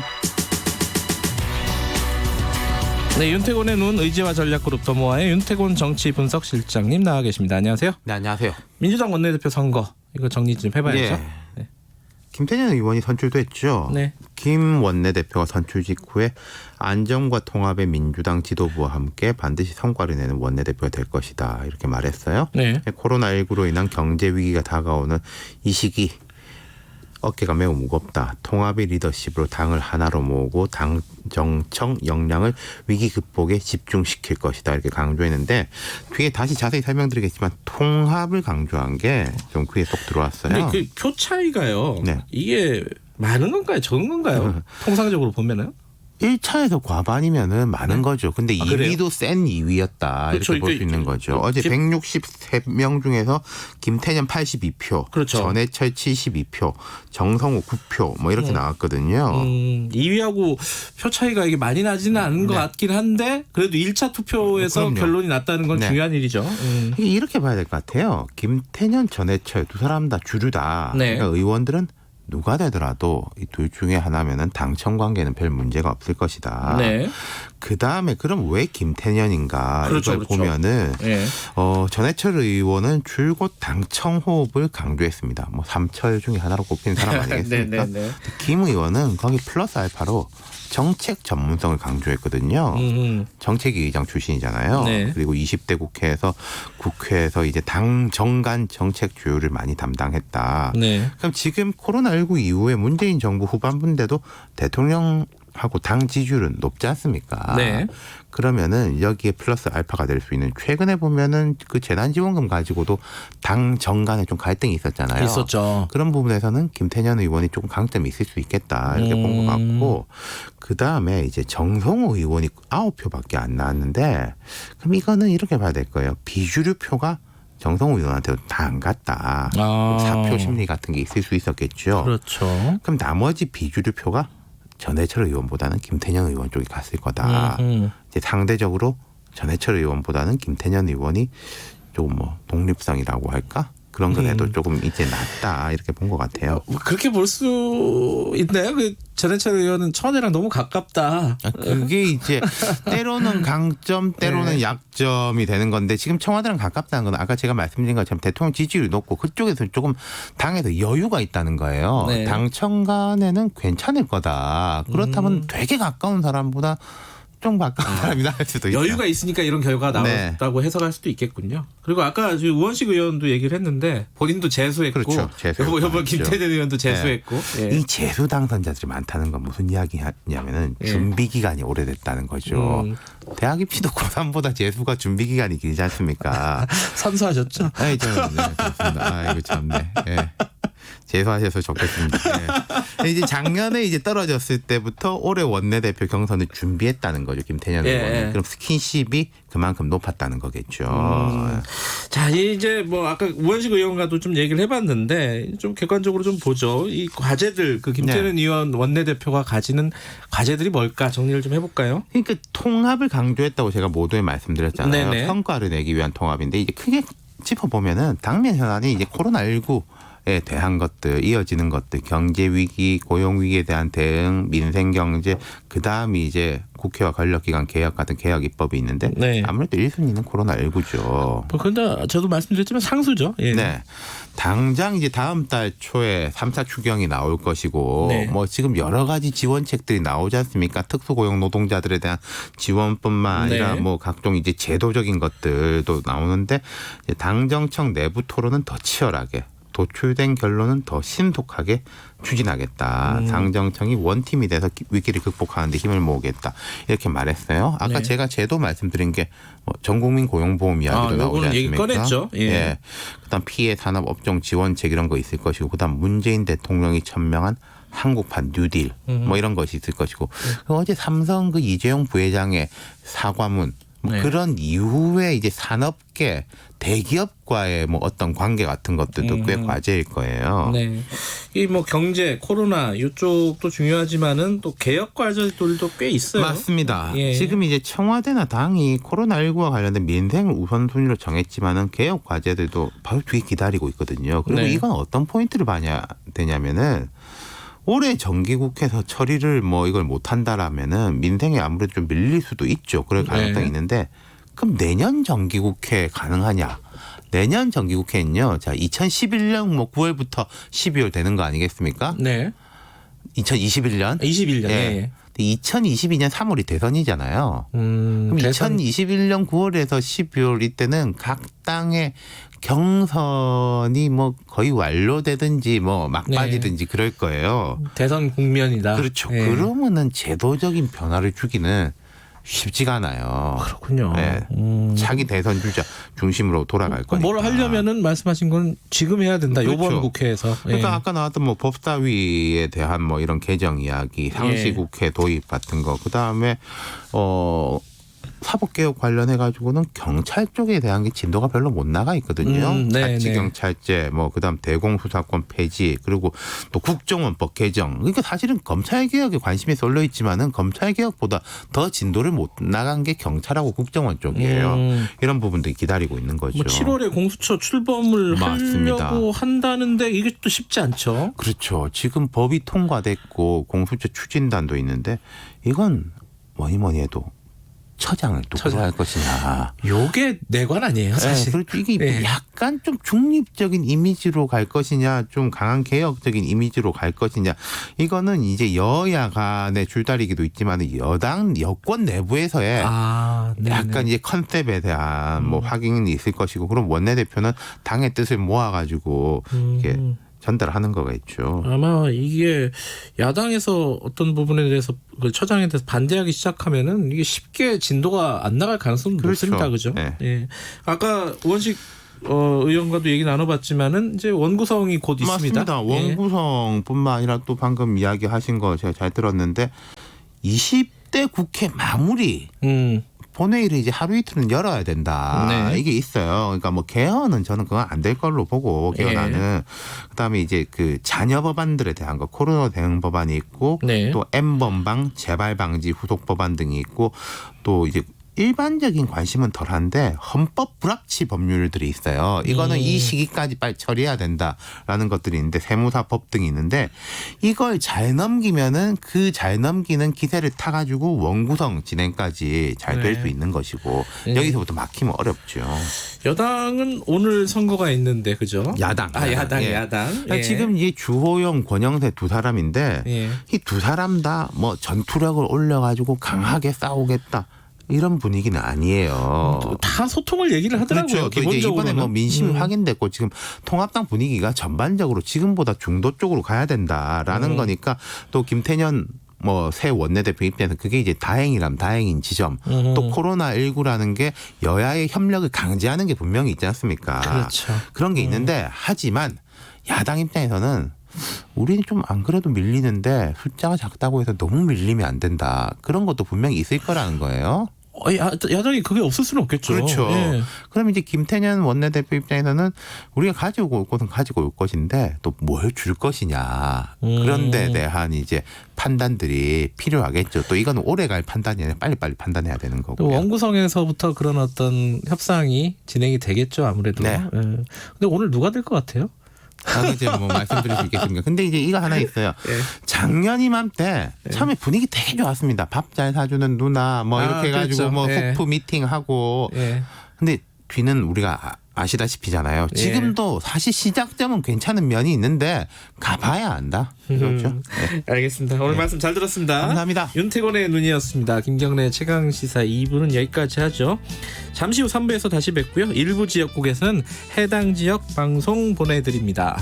네, 윤태곤의 눈 의지와 전략그룹 더모아의 윤태곤 정치분석실장님 나와 계십니다. 안녕하세요. 네, 안녕하세요. 민주당 원내대표 선거 이거 정리 좀 해봐야죠. 네. 네. 김태년 의원이 선출됐죠. 네. 김 원내대표가 선출 직후에 안정과 통합의 민주당 지도부와 함께 반드시 성과를 내는 원내대표가 될 것이다 이렇게 말했어요. 네. 코로나19로 인한 경제 위기가 다가오는 이 시기 어깨가 매우 무겁다. 통합의 리더십으로 당을 하나로 모으고 당 정청 역량을 위기 극복에 집중시킬 것이다 이렇게 강조했는데 뒤에 다시 자세히 설명드리겠지만 통합을 강조한 게 좀 귀에 쏙 들어왔어요. 근데 그 표 차이가요. 네. 이게 많은 건가요? 적은 건가요? 통상적으로 보면은? 1차에서 과반이면은 많은 거죠. 근데 2위도 센 2위였다. 그렇죠. 이렇게 볼 수 있는 거죠. 어제 163명 중에서 김태년 82표, 그렇죠. 전해철 72표, 정성호 9표 뭐 이렇게 나왔거든요. 2위하고 표 차이가 이게 많이 나지는 않은 것 같긴 한데 그래도 1차 투표에서 그럼요. 결론이 났다는 건 네. 중요한 일이죠. 이렇게 봐야 될 것 같아요. 김태년, 전해철 두 사람 다 주류다. 네. 그러니까 의원들은 누가 되더라도 이 둘 중에 하나면은 당청 관계는 별 문제가 없을 것이다. 네. 그 다음에 그럼 왜 김태년인가 그렇죠, 이걸 그렇죠. 보면은 네. 전해철 의원은 줄곧 당청 호흡을 강조했습니다. 뭐 삼철 중에 하나로 꼽히는 사람 아니겠습니까? 네. 김 의원은 거기 플러스 알파로 정책 전문성을 강조했거든요. 정책위 의장 출신이잖아요. 네. 그리고 20대 국회에서 이제 당 정간 정책 주요를 많이 담당했다. 네. 그럼 지금 코로나19 이후에 문재인 정부 후반부인데도 대통령하고 당 지지율은 높지 않습니까? 네. 그러면은 여기에 플러스 알파가 될 수 있는 최근에 보면은 그 재난지원금 가지고도 당 정간에 좀 갈등이 있었잖아요. 있었죠. 그런 부분에서는 김태년 의원이 조금 강점이 있을 수 있겠다 이렇게 본 것 같고 그 다음에 이제 정성호 의원이 9표밖에 안 나왔는데 그럼 이거는 이렇게 봐야 될 거예요. 비주류 표가 정성호 의원한테도 다 안 갔다. 사표 심리 같은 게 있을 수 있었겠죠. 그렇죠. 그럼 나머지 비주류 표가 전해철 의원보다는 김태년 의원 쪽이 갔을 거다. 이제 상대적으로 전해철 의원보다는 김태년 의원이 조금 뭐 독립성이라고 할까? 그런 것에도 조금 이제 낫다 이렇게 본 것 같아요. 그렇게 볼 수 있나요? 그 전해철 의원은 천혜랑 너무 가깝다. 그게 이제 때로는 강점, 때로는 약점이 되는 건데 지금 청와대랑 가깝다는 건 아까 제가 말씀드린 것처럼 대통령 지지율이 높고 그쪽에서 조금 당에서 여유가 있다는 거예요. 네. 당청 간에는 괜찮을 거다. 그렇다면 되게 가까운 사람보다 좀 가까운 사람이 나을 수도 있다. 여유가 있으니까 이런 결과가 나왔다고 해석할 수도 있겠군요. 그리고 아까 우원식 의원도 얘기를 했는데 본인도 재수했고 그렇죠. 여보 김태년 의원도 재수했고 이 재수 당선자들이 많다는 건 무슨 이야기냐면은 준비 기간이 오래됐다는 거죠. 대학 입시도 고3보다 재수가 준비 기간이 길지 않습니까? 선수하셨죠? 네, 그렇습니다. 아이고 참네. 예. 재수하셔서 좋겠습니다. 예. 이제 작년에 이제 떨어졌을 때부터 올해 원내대표 경선을 준비했다는 거죠, 김태년 의원은. 그럼 스킨십이 그만큼 높았다는 거겠죠. 자, 이제 뭐 아까 우원식 의원과도 좀 얘기를 해봤는데 좀 객관적으로 좀 보죠. 이 과제들 그 김태년 의원 원내대표가 가지는 과제들이 뭘까 정리를 좀 해볼까요? 그러니까 통합을 강조했다고 제가 모두에 말씀드렸잖아요. 네네. 성과를 내기 위한 통합인데 이제 크게 짚어보면은 당면 현안이 이제 코로나19에 대한 것들, 이어지는 것들, 경제 위기, 고용 위기에 대한 대응, 민생 경제, 그 다음이 이제 국회와 권력기관 개혁 같은 개혁 입법이 있는데 아무래도 1순위는 코로나19죠. 그런데 저도 말씀드렸지만 상수죠. 예. 네. 당장 이제 다음 달 초에 3차 추경이 나올 것이고 뭐 지금 여러 가지 지원책들이 나오지 않습니까? 특수고용 노동자들에 대한 지원뿐만 아니라 뭐 각종 이제 제도적인 것들도 나오는데 이제 당정청 내부 토론은 더 치열하게 도출된 결론은 더 신속하게 추진하겠다. 당정청이 원팀이 돼서 위기를 극복하는 데 힘을 모으겠다. 이렇게 말했어요. 아까 제가 제도 말씀드린 게 전국민 고용보험 이야기도 나오지 않습니까? 꺼냈죠. 예. 그다음 피해 산업 업종 지원책 이런 거 있을 것이고 그다음 문재인 대통령이 천명한 한국판 뉴딜 뭐 이런 것이 있을 것이고 어제 삼성 그 이재용 부회장의 사과문 그런 이후에 이제 산업계 대기업과의 뭐 어떤 관계 같은 것들도 꽤 과제일 거예요. 네. 이 뭐 경제, 코로나 이쪽도 중요하지만은 또 개혁 과제들도 꽤 있어요. 맞습니다. 지금 이제 청와대나 당이 코로나19와 관련된 민생을 우선순위로 정했지만은 개혁 과제들도 바로 뒤에 기다리고 있거든요. 그리고 이건 어떤 포인트를 봐야 되냐면은 올해 정기국회에서 처리를 뭐 이걸 못한다라면은 민생에 아무래도 좀 밀릴 수도 있죠. 그럴 가능성이 있는데 그럼 내년 정기국회 가능하냐? 내년 정기국회는요. 자, 2011년 뭐 9월부터 12월 되는 거 아니겠습니까? 네. 2021년? 21년. 예. 네. 2022년 3월이 대선이잖아요. 그럼 대선. 2021년 9월에서 12월 이때는 각 당의 경선이 뭐 거의 완료되든지 뭐 막바지든지 그럴 거예요. 대선 국면이다. 그렇죠. 네. 그러면은 제도적인 변화를 주기는 쉽지가 않아요. 그렇군요. 네. 차기 대선 주자 중심으로 돌아갈 거니까. 뭘 하려면은 말씀하신 건 지금 해야 된다. 그렇죠. 이번 국회에서. 그러니까 아까 나왔던 뭐 법사위에 대한 뭐 이런 개정 이야기, 상시국회 도입 같은 거, 그 다음에 사법개혁 관련해 가지고는 경찰 쪽에 대한 게 진도가 별로 못 나가 있거든요. 자치경찰제, 뭐 그다음 대공수사권 폐지, 그리고 또 국정원법 개정. 그러니까 사실은 검찰개혁에 관심이 쏠려 있지만은 검찰개혁보다 더 진도를 못 나간 게 경찰하고 국정원 쪽이에요. 이런 부분들이 기다리고 있는 거죠. 뭐 7월에 공수처 출범을 맞습니다. 하려고 한다는데 이게 또 쉽지 않죠. 그렇죠. 지금 법이 통과됐고 공수처 추진단도 있는데 이건 뭐니 해도 처장을 누구로 할 것이냐. 요게 내관 아니에요, 사실. 네, 그렇죠. 이게 약간 좀 중립적인 이미지로 갈 것이냐, 좀 강한 개혁적인 이미지로 갈 것이냐. 이거는 이제 여야 간의 줄다리기도 있지만 여권 내부에서의 약간 이제 컨셉에 대한 뭐 확인이 있을 것이고, 그럼 원내대표는 당의 뜻을 모아가지고 이게 전달하는 거겠죠. 아마 이게 야당에서 어떤 부분에 대해서 그 처장에 대해서 반대하기 시작하면은 이게 쉽게 진도가 안 나갈 가능성이 높습니다, 그죠? 네. 예. 아까 우원식 의원과도 얘기 나눠봤지만은 이제 원구성이 곧 있습니다. 맞습니다. 원구성뿐만 아니라 또 방금 이야기하신 거 제가 잘 들었는데 20대 국회 마무리. 본회의를 이제 하루 이틀은 열어야 된다. 이게 있어요. 그러니까 뭐 개헌은 저는 그건 안 될 걸로 보고 개헌안은. 그다음에 이제 그 잔여 법안들에 대한 거 코로나 대응 법안이 있고 또 N번방 재발 방지 후속 법안 등이 있고 또 이제 일반적인 관심은 덜한데 헌법 불합치 법률들이 있어요. 이거는 이 시기까지 빨리 처리해야 된다라는 것들이 있는데 세무사법 등이 있는데 이걸 잘 넘기면은 그 잘 넘기는 기세를 타가지고 원구성 진행까지 잘 될 수 있는 것이고 여기서부터 막히면 어렵죠. 여당은 오늘 선거가 있는데 그죠? 야당. 야당. 지금 이 주호영, 권영세 두 사람인데 이 두 사람 다 뭐 전투력을 올려가지고 강하게 싸우겠다. 이런 분위기는 아니에요. 다 소통을 얘기를 하더라고요. 그렇죠. 기본적으로 이번에 뭐 민심이 확인됐고 지금 통합당 분위기가 전반적으로 지금보다 중도 쪽으로 가야 된다라는 거니까 또 김태년 뭐 새 원내대표 입장에서 그게 이제 다행이라면 다행인 지점. 또 코로나19라는 게 여야의 협력을 강제하는 게 분명히 있지 않습니까? 그렇죠. 그런 게 있는데 하지만 야당 입장에서는 우리는 좀 안 그래도 밀리는데 숫자가 작다고 해서 너무 밀리면 안 된다. 그런 것도 분명히 있을 거라는 거예요. 야당이 그게 없을 수는 없겠죠. 그렇죠. 그럼 이제 김태년 원내대표 입장에서는 우리가 가지고 올 것은 가지고 올 것인데 또 뭘 줄 것이냐. 그런 데 대한 이제 판단들이 필요하겠죠. 또 이건 오래갈 판단이 아니라 빨리빨리 판단해야 되는 거고요. 원구성에서부터 그런 어떤 협상이 진행이 되겠죠. 아무래도. 근데 오늘 누가 될 것 같아요? 이제 뭐 말씀드릴 수 있겠습니까? 근데 이제 이거 하나 있어요. 작년 이맘때 처음에 분위기 되게 좋았습니다. 밥 잘 사주는 누나 뭐 이렇게 해가지고 뭐 호프 미팅하고. 근데 뒤는 우리가 아시다시피잖아요. 지금도 사실 시작점은 괜찮은 면이 있는데 가봐야 안다. 그렇죠. 알겠습니다. 오늘 말씀 잘 들었습니다. 감사합니다. 윤태곤의 눈이었습니다. 김경래 최강시사 2부는 여기까지 하죠. 잠시 후 3부에서 다시 뵙고요. 일부 지역국에서는 해당 지역 방송 보내드립니다.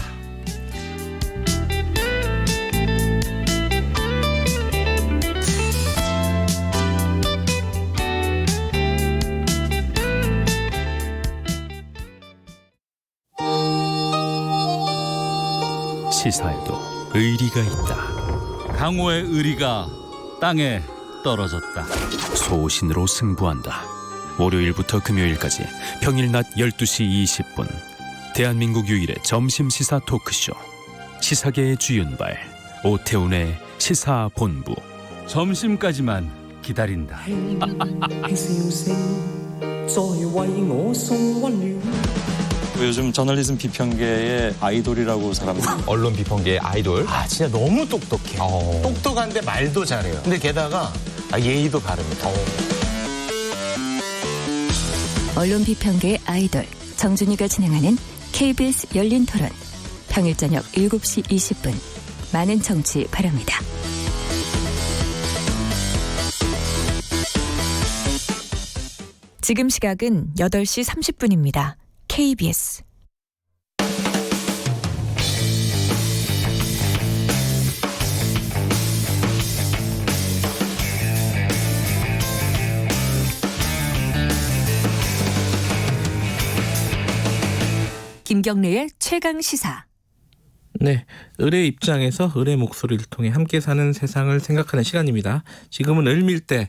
시사에도 의리가 있다. 강호의 의리가 땅에 떨어졌다. 소신으로 승부한다. 월요일부터 금요일까지 평일 낮 12시 20분 대한민국 유일의 점심시사 토크쇼 시사계의 주윤발 오태훈의 시사본부. 점심까지만 기다린다. 요즘 저널리즘 비평계의 아이돌이라고 사람들. 언론 비평계의 아이돌. 아, 진짜 너무 똑똑해. 똑똑한데 말도 잘해요. 근데 게다가 예의도 바릅니다. 언론 비평계의 아이돌 정준이가 진행하는 KBS 열린 토론. 평일 저녁 7시 20분. 많은 청취 바랍니다. 지금 시각은 8시 30분입니다. KBS 김경래의 최강 시사. 네, 을의 입장에서 을의 목소리를 통해 함께 사는 세상을 생각하는 시간입니다. 지금은 을밀대.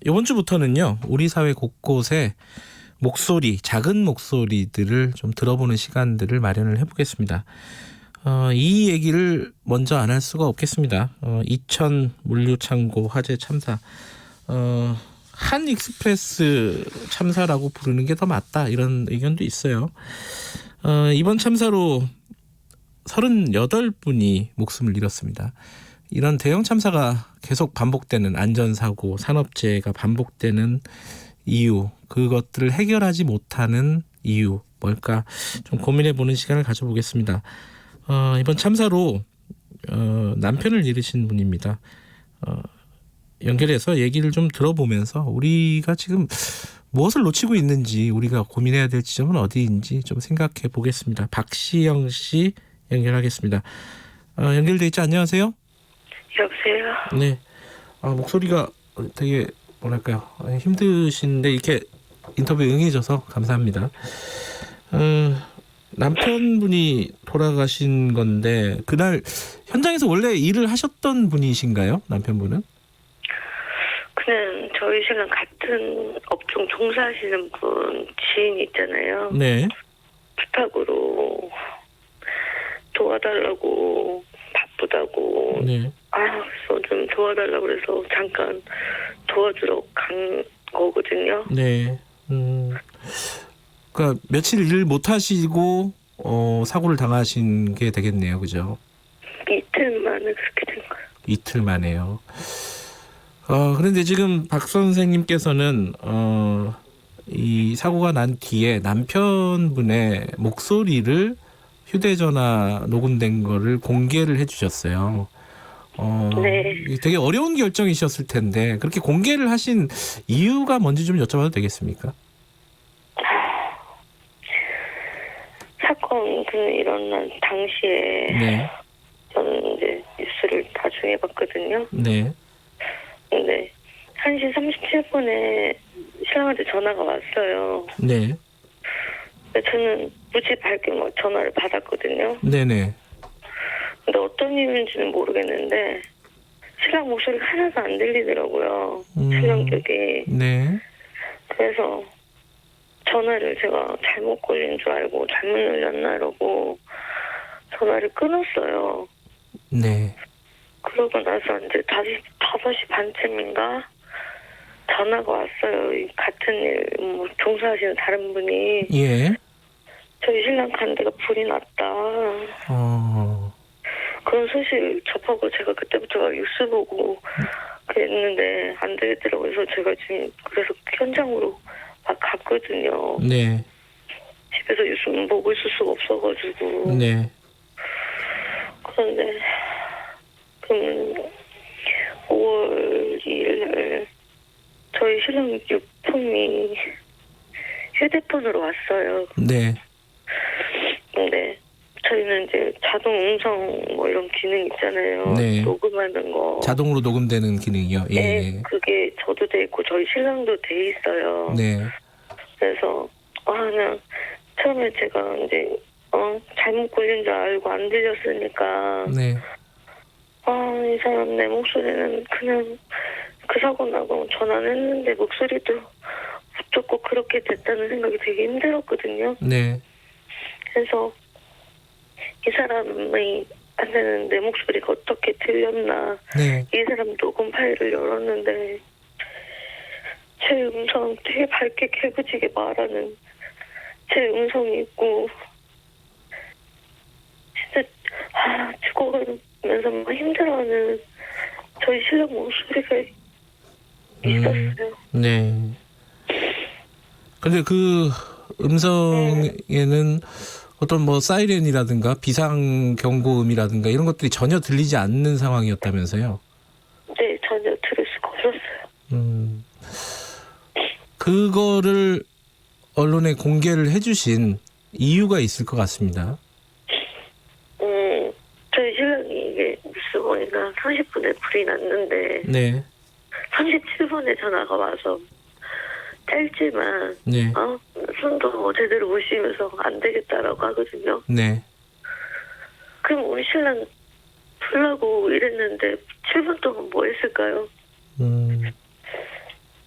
이번 주부터는요, 우리 사회 곳곳에 목소리, 작은 목소리들을 좀 들어보는 시간들을 마련을 해보겠습니다. 이 얘기를 먼저 안 할 수가 없겠습니다. 이천 물류창고 화재 참사. 한익스프레스 참사라고 부르는 게 더 맞다, 이런 의견도 있어요. 이번 참사로 38분이 목숨을 잃었습니다. 이런 대형 참사가 계속 반복되는 안전사고, 산업재해가 반복되는 이유, 그것들을 해결하지 못하는 이유 뭘까 좀 고민해보는 시간을 가져보겠습니다. 이번 참사로 남편을 잃으신 분입니다. 연결해서 얘기를 좀 들어보면서 우리가 지금 무엇을 놓치고 있는지, 우리가 고민해야 될 지점은 어디인지 좀 생각해 보겠습니다. 박시영 씨 연결하겠습니다. 연결돼 있죠? 안녕하세요. 여보세요. 네. 목소리가 되게 뭐랄까요, 힘드신데 이렇게 인터뷰에 응해줘서 감사합니다. 남편분이 돌아가신 건데 그날 현장에서 원래 일을 하셨던 분이신가요? 남편분은? 그냥 저희 신랑 같은 업종 종사하시는 분 지인이 있잖아요. 네. 부탁으로 도와달라고, 바쁘다고. 네. 그래서 좀 도와달라고 그래서 잠깐 도와주러 간 거거든요. 네. 그러니까 며칠 일 못 하시고 사고를 당하신 게 되겠네요, 그죠? 이틀 만에 그렇게 된 거예요. 이틀 만에요. 그런데 지금 박 선생님께서는 이 사고가 난 뒤에 남편분의 목소리를 휴대전화 녹음된 거를 공개를 해주셨어요. 네. 되게 어려운 결정이셨을 텐데 그렇게 공개를 하신 이유가 뭔지 좀 여쭤봐도 되겠습니까? 사건 일어난 당시에 네. 저는 이제 뉴스를 나중에 봤거든요. 네. 근데 1시 37분에 신랑한테 전화가 왔어요. 네. 근데 저는 무지 밝게 전화를 받았거든요. 네네. 근데 어떤 이유인지는 모르겠는데 신랑 목소리가 하나도 안 들리더라고요. 신랑 쪽이. 네. 그래서 전화를 제가 잘못 걸린 줄 알고 잘못 눌렸나 이러고 전화를 끊었어요. 네. 그러고 나서 이제 5시 반쯤인가 전화가 왔어요. 같은 일 종사하시는 다른 분이. 예. 저희 신랑 간 데가 불이 났다. 그런 소식 접하고 제가 그때부터 뉴스 보고 그랬는데 안 되겠더라고요. 그래서 제가 지금 그래서 현장으로 막 갔거든요. 네. 집에서 뉴스는 보고 있을 수가 없어가지고. 네. 그런데 그럼 5월 2일 저희 신랑 유품이 휴대폰으로 왔어요. 네. 근데 저희는 이제 자동 음성 이런 기능 있잖아요. 네. 녹음하는 거. 자동으로 녹음되는 기능이요. 예. 네, 그게 저도 돼 있고 저희 신랑도 돼 있어요. 네. 그래서 그냥 처음에 제가 이제 잘못 걸린 줄 알고 안 들렸으니까 네. 이 사람 내 목소리는 그냥 그 사고 나고 전화했는데 목소리도 붙었고 그렇게 됐다는 생각이 되게 힘들었거든요. 네. 그래서 이 사람이 한테는 내 목소리가 어떻게 들렸나. 네. 이 사람 녹음 파일을 열었는데 제 음성 되게 밝게 개구지게 말하는 제 음성이 있고 진짜 죽어가면서 막 힘들어하는 저희 신랑 목소리가 있었어요. 네. 근데 그 음성에는 어떤 뭐 사이렌이라든가 비상 경고음이라든가 이런 것들이 전혀 들리지 않는 상황이었다면서요? 네, 전혀 들을 수가 없었어요. 그거를 언론에 공개를 해주신 이유가 있을 것 같습니다. 저희 신랑이 이게 뉴스 보니까 30분에 불이 났는데 네. 37분에 전화가 와서 짧지만 네. 손도 제대로 못 씻으면서 안 되겠다라고 하거든요. 네. 그럼 우리 신랑 풀라고 이랬는데 7분 동안 뭐 했을까요?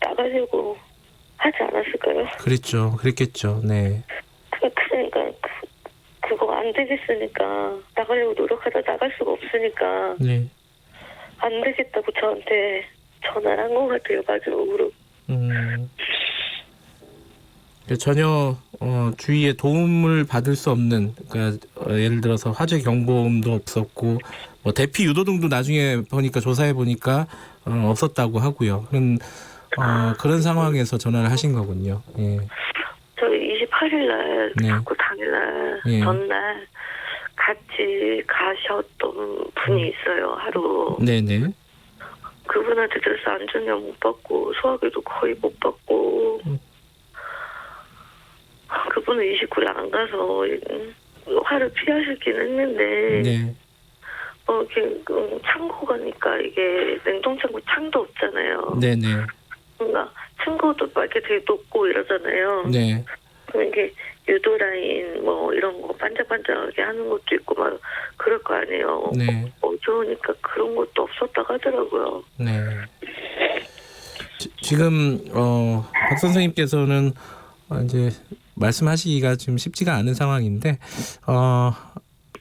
나가려고 하지 않았을까요? 그랬죠. 그랬겠죠. 네. 그러니까 그거 안 되겠으니까 나가려고 노력하다 나갈 수가 없으니까 네. 안 되겠다고 저한테 전화를 한 것 같아요. 마지막으로. 전혀 주위에 도움을 받을 수 없는, 그러니까 예를 들어서 화재 경보음도 없었고 뭐 대피 유도등도 나중에 보니까 조사해 보니까 없었다고 하고요. 그런 상황에서 전화를 하신 거군요. 예. 저희 28일 날 네. 자꾸 당일날 예. 전날 같이 가셨던 분이 있어요. 하루. 네네. 그분한테 들어서 안전약 못 받고 소화기도 거의 못 받고 그분은 29일 안 가서 화를 피하시긴 했는데 네. 이렇게 창고 가니까 이게 냉동창고 창도 없잖아요. 네네. 뭔가 층고도 막 이렇게 되게 높고 이러잖아요. 네. 그럼 이게 유도라인 뭐 이런 거 반짝반짝하게 하는 것도 있고 막 그럴 거 아니에요. 네. 좋으니까 그런 것도 없었다고 하더라고요. 네. 지금 박 선생님께서는 이제 말씀하시기가 좀 쉽지가 않은 상황인데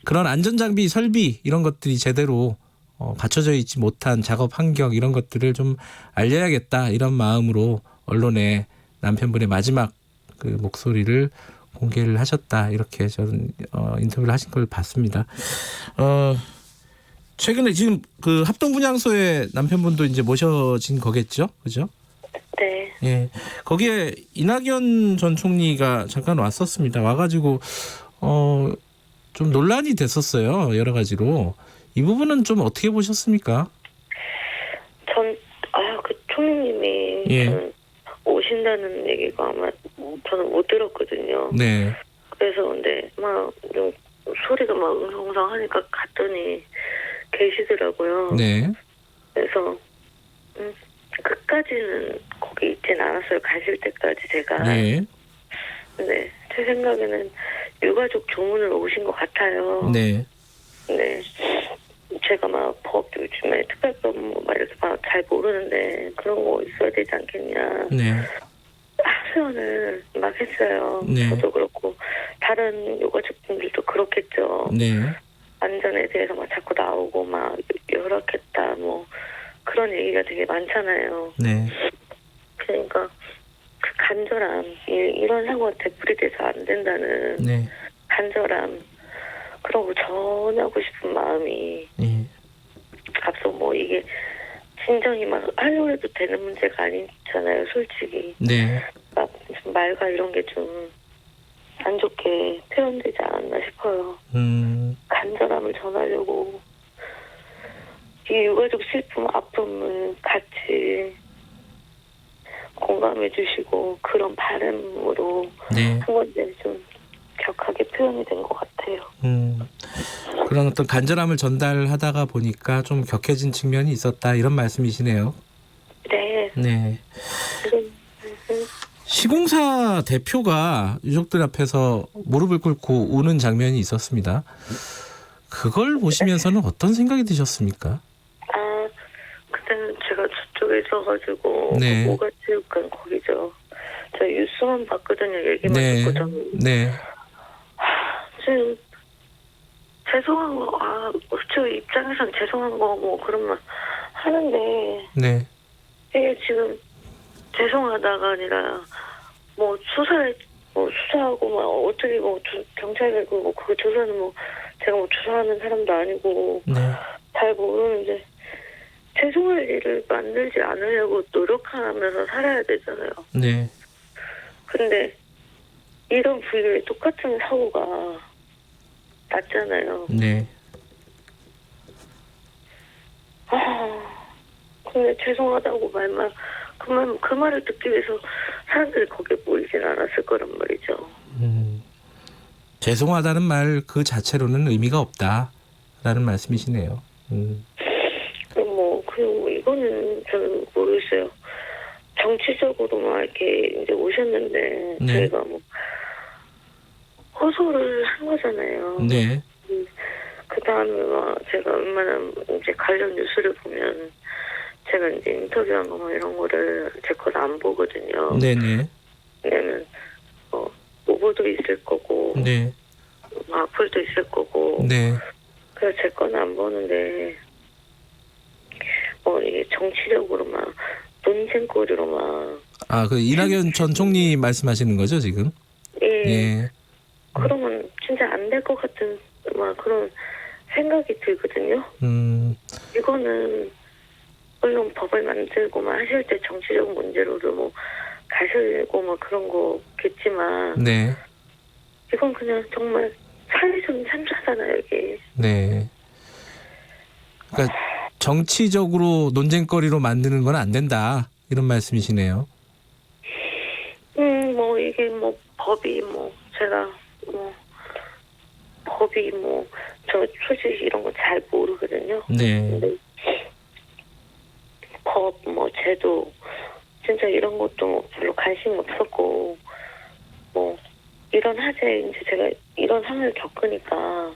그런 안전장비 설비 이런 것들이 제대로 갖춰져 있지 못한 작업 환경 이런 것들을 좀 알려야겠다 이런 마음으로 언론에 남편분의 마지막 그 목소리를 공개를 하셨다 이렇게 저는 인터뷰를 하신 걸 봤습니다. 최근에 지금 그 합동분향소에 남편분도 이제 모셔진 거겠죠, 그죠? 네. 예, 거기에 이낙연 전 총리가 잠깐 왔었습니다. 와가지고 좀 논란이 됐었어요, 여러 가지로. 이 부분은 좀 어떻게 보셨습니까? 그 총리님이 예. 오신다는 얘기가 아마 저는 못 들었거든요. 네. 그래서 근데 막 좀 소리가 막 웅성웅성하니까 갔더니 계시더라고요. 네. 그래서 끝까지는 거기 있진 않았어요. 가실 때까지 제가. 네. 근데 제 생각에는 유가족 조문을 오신 것 같아요. 네. 네. 제가 막 법 요즘에 특별법 막 이렇게 막 잘 모르는데 그런 거 있어야 되지 않겠냐. 네. 하소연을 막 했어요. 네. 저도 그렇고 다른 유가족분들도 그렇겠죠. 네. 안전에 대해서 막 자꾸 나오고 막 열악했다 뭐 그런 얘기가 되게 많잖아요. 네. 그러니까 그 간절함 이런 사고가 되풀이돼서 안 된다는 네. 간절함 그런 거 전하고 싶은 마음이 네. 앞서 뭐 이게 진정이 막 하려고 해도 되는 문제가 아니잖아요, 솔직히. 네. 막 말과 이런 게 좀 안 좋게 표현되지 않았나 싶어요. 간절함을 전하려고 이 유가족 슬픔, 아픔을 같이 공감해 주시고 그런 바람으로 네. 한 건데 좀 격하게 표현이 된 것 같아요. 그런 어떤 간절함을 전달하다가 보니까 좀 격해진 측면이 있었다 이런 말씀이시네요. 네. 네. 시공사 대표가 유족들 앞에서 무릎을 꿇고 우는 장면이 있었습니다. 그걸 보시면서는 어떤 생각이 드셨습니까? 그때는 제가 저쪽에 있어가지고 네. 모가체육관 거기죠. 저 뉴스만 봤거든요. 얘기만 네. 듣고 저는. 네. 지금 죄송한 거, 저 입장에선 죄송한 거 뭐 그런 말 하는데 네. 이게 지금 죄송하다가 아니라 뭐 수사에 뭐 수사하고 막 어떻게 뭐 경찰이 뭐 그거 조사는 뭐 제가 뭐 조사하는 사람도 아니고 잘 모르는데 죄송할 일을 만들지 않으려고 노력하면서 살아야 되잖아요. 네. 근데 이런 분류에 똑같은 사고가 났잖아요. 네. 근데 죄송하다고 그 말을 듣기 위해서 사람들이 거기에 모이진 않았을 거란 말이죠. 죄송하다는 말 그 자체로는 의미가 없다라는 말씀이시네요. 그리고 이거는 저는 모르겠어요. 정치적으로만 이렇게 이제 오셨는데 저희가 뭐 호소를 한 거잖아요. 네. 그 다음에 제가 웬만한 이제 관련 뉴스를 보면 제가 이제 인터뷰한 거 이런 거를 제 건 안 보거든요. 네네. 왜냐면 오보도 있을 거고, 네. 악플도 있을 거고. 네. 그래서 제 건 안 보는데 이게 정치적으로만 논쟁거리로만. 그 이낙연 전 총리 말씀하시는 거죠 지금? 예. 예. 그러면 진짜 안 될 것 같은 그런 생각이 들거든요. 이거는 물론 법을 만들고만 하실 때 정치적 문제로도 뭐 가시고 뭐 그런 거겠지만 네. 이건 그냥 정말 사회적인 참사잖아요, 이게. 네. 그러니까 정치적으로 논쟁거리로 만드는 건 안 된다 이런 말씀이시네요. 이게 법이 제가 법이 저 솔직히 이런 거 잘 모르거든요. 네. 근데 법 제도 진짜 이런 것도 별로 관심이 없었고 이런 하재 이제 제가 이런 상황을 겪으니까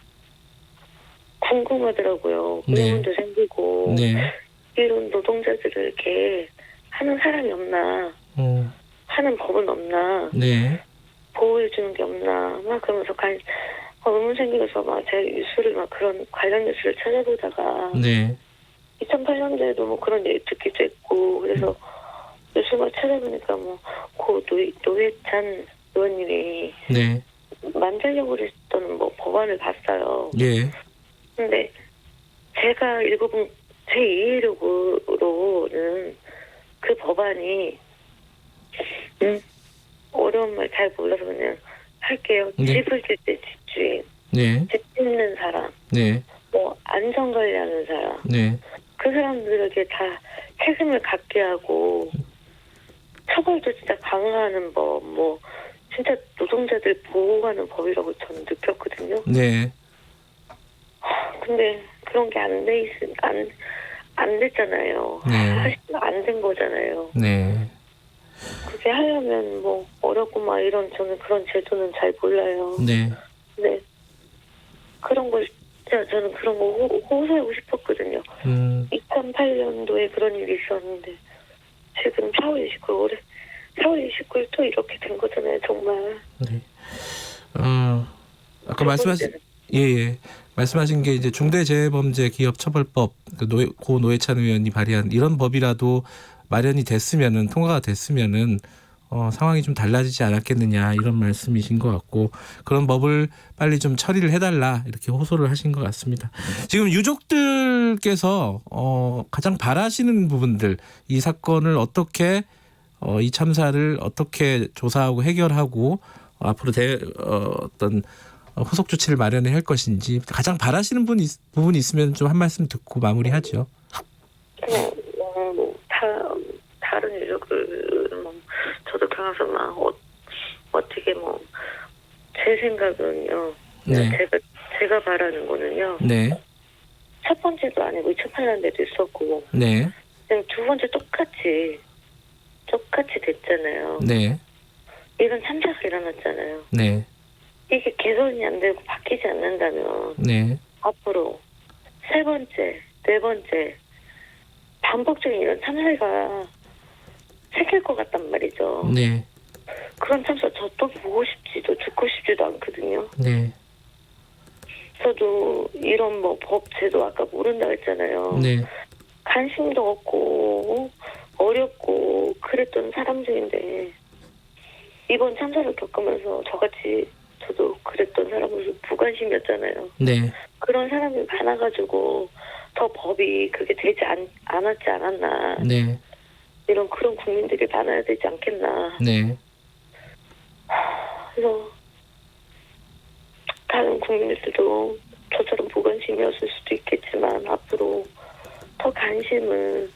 궁금하더라고요. 의문도 생기고 이런 노동자들을 이렇게 하는 사람이 없나, 하는 법은 없나, 보호해주는 게 없나 그러면서 의문 생기면서 제가 뉴스를 그런 관련 뉴스를 찾아보다가 2008년도에도 그런 얘기 듣기도 했고 그래서 뉴스만 찾아보니까 고 노회찬 의원님이 만들려고 했던 법안을 봤어요. 근데 제가 읽어본 제 이해력으로는 그 법안이 어려운 말 잘 몰라서 그냥 할게요. 집을 질 때 집주인, 집 짓는 사람, 안전관리하는 사람, 그 사람들에게 다 책임을 갖게 하고 처벌도 진짜 강화하는 법, 진짜 노동자들 보호하는 법이라고 저는 느꼈거든요. 근데 그런 게 안 됐잖아요. 안 된 거잖아요. 그게 하려면 어렵고 저는 그런 제도는 잘 몰라요. 근데 그런 걸 저는 그런 거 호소하고 싶었거든요. 2008년도에 그런 일이 있었는데 지금 4월 29일 또 이렇게 된 거잖아요, 정말. 아까 말씀하신 게 이제 중대재해범죄기업처벌법 고 노회찬 의원이 발의한 이런 법이라도 마련이 됐으면은 통과가 됐으면은 상황이 좀 달라지지 않았겠느냐 이런 말씀이신 것 같고 그런 법을 빨리 좀 처리를 해달라 이렇게 호소를 하신 것 같습니다. 지금 유족들께서 가장 바라시는 부분들 이 사건을 어떻게 이 참사를 어떻게 조사하고 해결하고 앞으로 어떤 후속 조치를 마련해 할 것인지 가장 바라시는 부분이 있으면 좀 한 말씀 듣고 마무리하죠. 다른 유족을 저도 강화서 어떻게 제 생각은요. 제가 바라는 거는요. 첫 번째도 아니고 2008년에도 있었고 그냥 두 번째 똑같이 됐잖아요. 이런 참사가 일어났잖아요. 이게 개선이 안 되고 바뀌지 않는다면 앞으로 세 번째, 네 번째 반복적인 이런 참사가 생길 것 같단 말이죠. 그런 참사 저 또 보고 싶지도 듣고 싶지도 않거든요. 저도 이런 법 제도 아까 모른다고 했잖아요. 관심도 없고 어렵고 그랬던 사람 중인데 이번 참사를 겪으면서 저도 그랬던 사람으로서 무관심이었잖아요. 네. 그런 사람이 많아가지고 더 법이 그게 되지 않았지 않았나. 네. 이런 그런 국민들이 많아야 되지 않겠나. 네. 그래서 다른 국민들도 저처럼 무관심이었을 수도 있겠지만 앞으로 더 관심을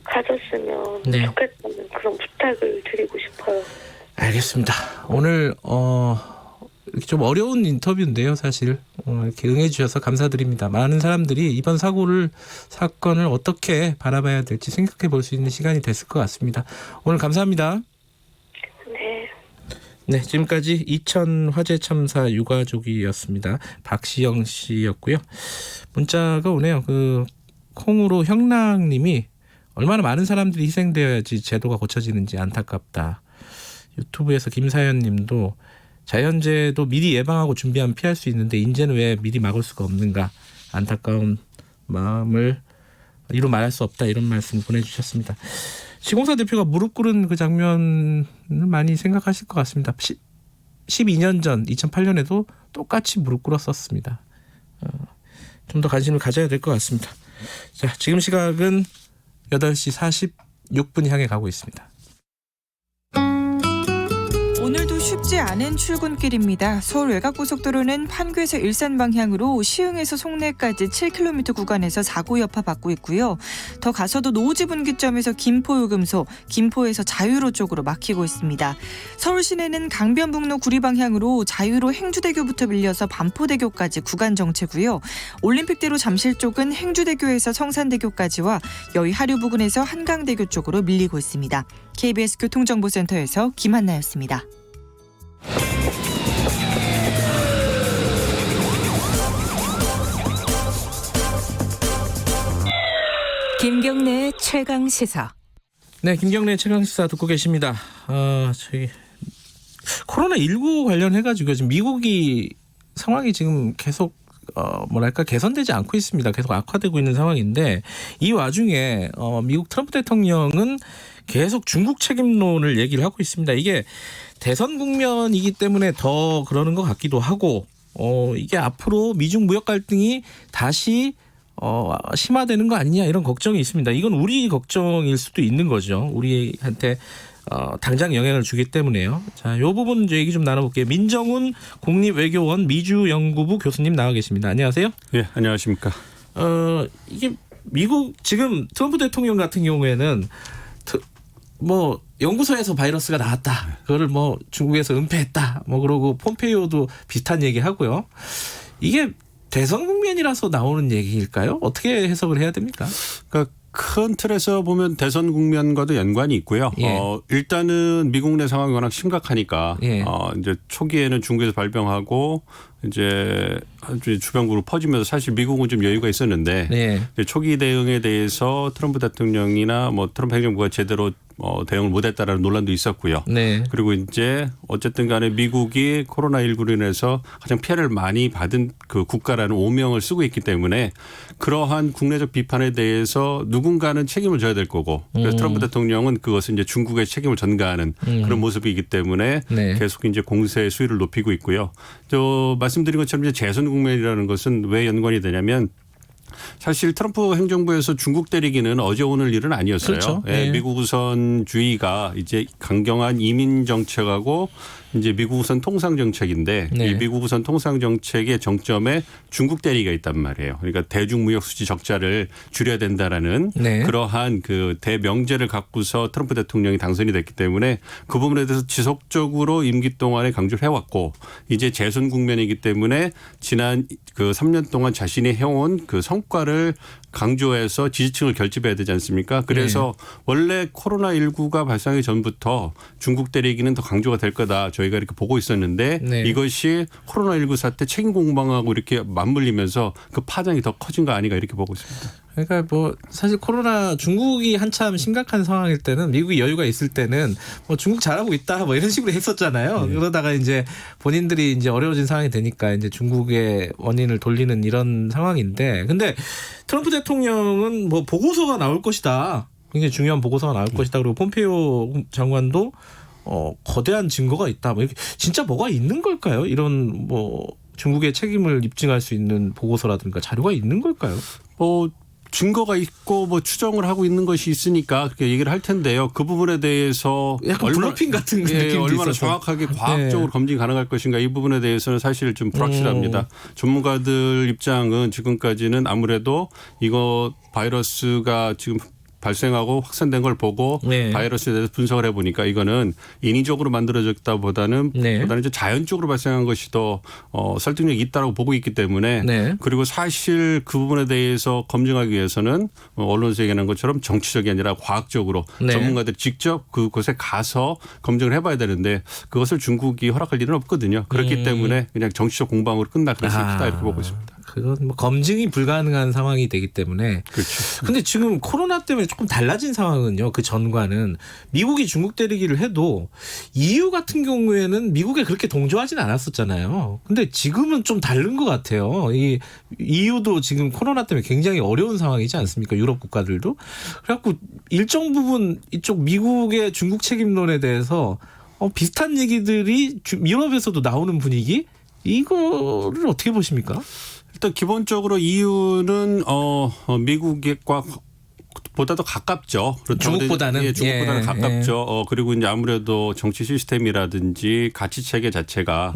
가졌으면 네. 좋겠다는 그런 부탁을 드리고 싶어요. 알겠습니다. 오늘 이렇게 좀 어려운 인터뷰인데요, 사실 이렇게 응해주셔서 감사드립니다. 많은 사람들이 이번 사건을 어떻게 바라봐야 될지 생각해 볼 수 있는 시간이 됐을 것 같습니다. 오늘 감사합니다. 네. 네, 지금까지 이천 화재 참사 유가족이었습니다. 박시영 씨였고요. 문자가 오네요. 콩으로 형랑님이 얼마나 많은 사람들이 희생되어야지 제도가 고쳐지는지 안타깝다. 유튜브에서 김사연님도 자연재해도 미리 예방하고 준비하면 피할 수 있는데 이제는 왜 미리 막을 수가 없는가. 안타까운 마음을 이루 말할 수 없다. 이런 말씀 보내주셨습니다. 시공사 대표가 무릎 꿇은 그 장면을 많이 생각하실 것 같습니다. 12년 전 2008년에도 똑같이 무릎 꿇었었습니다. 좀 더 관심을 가져야 될 것 같습니다. 자, 지금 시각은 8시 46분 향해 가고 있습니다. 오늘도 쉽지 않은 출근길입니다. 서울 외곽고속도로는 판교에서 일산 방향으로 시흥에서 송내까지 7km 구간에서 사고 여파 받고 있고요. 더 가서도 노지 분기점에서 김포요금소, 김포에서 자유로 쪽으로 막히고 있습니다. 서울 시내는 강변북로 구리 방향으로 자유로 행주대교부터 밀려서 반포대교까지 구간 정체고요. 올림픽대로 잠실 쪽은 행주대교에서 성산대교까지와 여의 하류 부근에서 한강대교 쪽으로 밀리고 있습니다. KBS 교통정보센터에서 김한나였습니다. 김경래의 최강시사. 네, 김경래 최강시사 듣고 계십니다. 저희 코로나19 관련해가지고 지금 미국이 상황이 지금 계속 개선되지 않고 있습니다. 계속 악화되고 있는 상황인데 이 와중에 미국 트럼프 대통령은 계속 중국 책임론을 얘기를 하고 있습니다. 이게 대선 국면이기 때문에 더 그러는 것 같기도 하고 이게 앞으로 미중 무역 갈등이 다시 심화되는 거 아니냐 이런 걱정이 있습니다. 이건 우리 걱정일 수도 있는 거죠. 우리한테 당장 영향을 주기 때문에요. 자, 이 부분 이제 얘기 좀 나눠볼게요. 민정훈 국립외교원 미주연구부 교수님 나와 계십니다. 안녕하세요. 예, 안녕하십니까. 이게 미국 지금 트럼프 대통령 같은 경우에는 연구소에서 바이러스가 나왔다. 그거를 중국에서 은폐했다. 그러고 폼페이오도 비슷한 얘기하고요. 이게 대선 국면이라서 나오는 얘기일까요? 어떻게 해석을 해야 됩니까? 그러니까 큰 틀에서 보면 대선 국면과도 연관이 있고요. 예. 일단은 미국 내 상황이 워낙 심각하니까 예. 이제 초기에는 중국에서 발병하고 이제 주변국으로 퍼지면서 사실 미국은 좀 여유가 있었는데 예. 초기 대응에 대해서 트럼프 대통령이나 트럼프 행정부가 제대로 대응을 못했다라는 논란도 있었고요. 네. 그리고 이제 어쨌든 간에 미국이 코로나19로 인해서 가장 피해를 많이 받은 그 국가라는 오명을 쓰고 있기 때문에 그러한 국내적 비판에 대해서 누군가는 책임을 져야 될 거고 그래서 트럼프 대통령은 그것을 이제 중국의 책임을 전가하는 그런 모습이기 때문에 네. 계속 이제 공세의 수위를 높이고 있고요. 말씀드린 것처럼 이제 재선 국면이라는 것은 왜 연관이 되냐면 사실 트럼프 행정부에서 중국 때리기는 어제 오늘 일은 아니었어요. 그렇죠. 네. 예, 미국 우선주의가 이제 강경한 이민 정책하고 이제 미국 우선 통상 정책인데 네. 이 미국 우선 통상 정책의 정점에 중국 대리가 있단 말이에요. 그러니까 대중 무역 수지 적자를 줄여야 된다라는 네. 그러한 그 대명제를 갖고서 트럼프 대통령이 당선이 됐기 때문에 그 부분에 대해서 지속적으로 임기 동안에 강조를 해왔고 이제 재선 국면이기 때문에 지난 그 3년 동안 자신이 해온 그 성과를 강조해서 지지층을 결집해야 되지 않습니까? 그래서 원래 코로나19가 발생하기 전부터 중국 때리기는 더 강조가 될 거다. 저희가 이렇게 보고 있었는데 이것이 코로나19 사태 책임 공방하고 이렇게 맞물리면서 그 파장이 더 커진 거 아닌가 이렇게 보고 있습니다. 그러니까 사실 코로나 중국이 한참 심각한 상황일 때는 미국이 여유가 있을 때는 중국 잘하고 있다 이런 식으로 했었잖아요. 그러다가 이제 본인들이 이제 어려워진 상황이 되니까 이제 중국의 원인을 돌리는 이런 상황인데 근데 트럼프 대통령은 보고서가 나올 것이다. 굉장히 중요한 보고서가 나올 것이다. 그리고 폼페이오 장관도 거대한 증거가 있다. 뭐 이렇게 진짜 뭐가 있는 걸까요? 이런 뭐 중국의 책임을 입증할 수 있는 보고서라든가 자료가 있는 걸까요? 증거가 있고 뭐 추정을 하고 있는 것이 있으니까 그렇게 얘기를 할 텐데요. 그 부분에 대해서 약간 블러핑 같은 느낌도 얼마나 있어서. 정확하게 과학적으로 검증이 가능할 것인가 이 부분에 대해서는 사실 좀 불확실합니다. 전문가들 입장은 지금까지는 아무래도 이거 바이러스가 지금 발생하고 확산된 걸 보고 바이러스에 대해서 분석을 해보니까 이거는 인위적으로 만들어졌다보다는 이제 자연적으로 발생한 것이 더 설득력이 있다고 보고 있기 때문에 그리고 사실 그 부분에 대해서 검증하기 위해서는 언론에서 얘기하는 것처럼 정치적이 아니라 과학적으로 전문가들이 직접 그곳에 가서 검증을 해봐야 되는데 그것을 중국이 허락할 일은 없거든요. 그렇기 때문에 그냥 정치적 공방으로 끝날 가능성이 크다 이렇게 보고 있습니다. 그건 뭐 검증이 불가능한 상황이 되기 때문에. 그렇죠. 근데 지금 코로나 때문에 조금 달라진 상황은요. 그 전과는 미국이 중국 때리기를 해도 EU 같은 경우에는 미국에 그렇게 동조하진 않았었잖아요. 근데 지금은 좀 다른 것 같아요. 이 EU도 지금 코로나 때문에 굉장히 어려운 상황이지 않습니까? 유럽 국가들도. 그래갖고 일정 부분 이쪽 미국의 중국 책임론에 대해서 비슷한 얘기들이 유럽에서도 나오는 분위기? 이거를 어떻게 보십니까? 일단 기본적으로 EU는 미국과 보다도 가깝죠. 중국보다는 중국보다는 가깝죠. 그리고 이제 아무래도 정치 시스템이라든지 가치 체계 자체가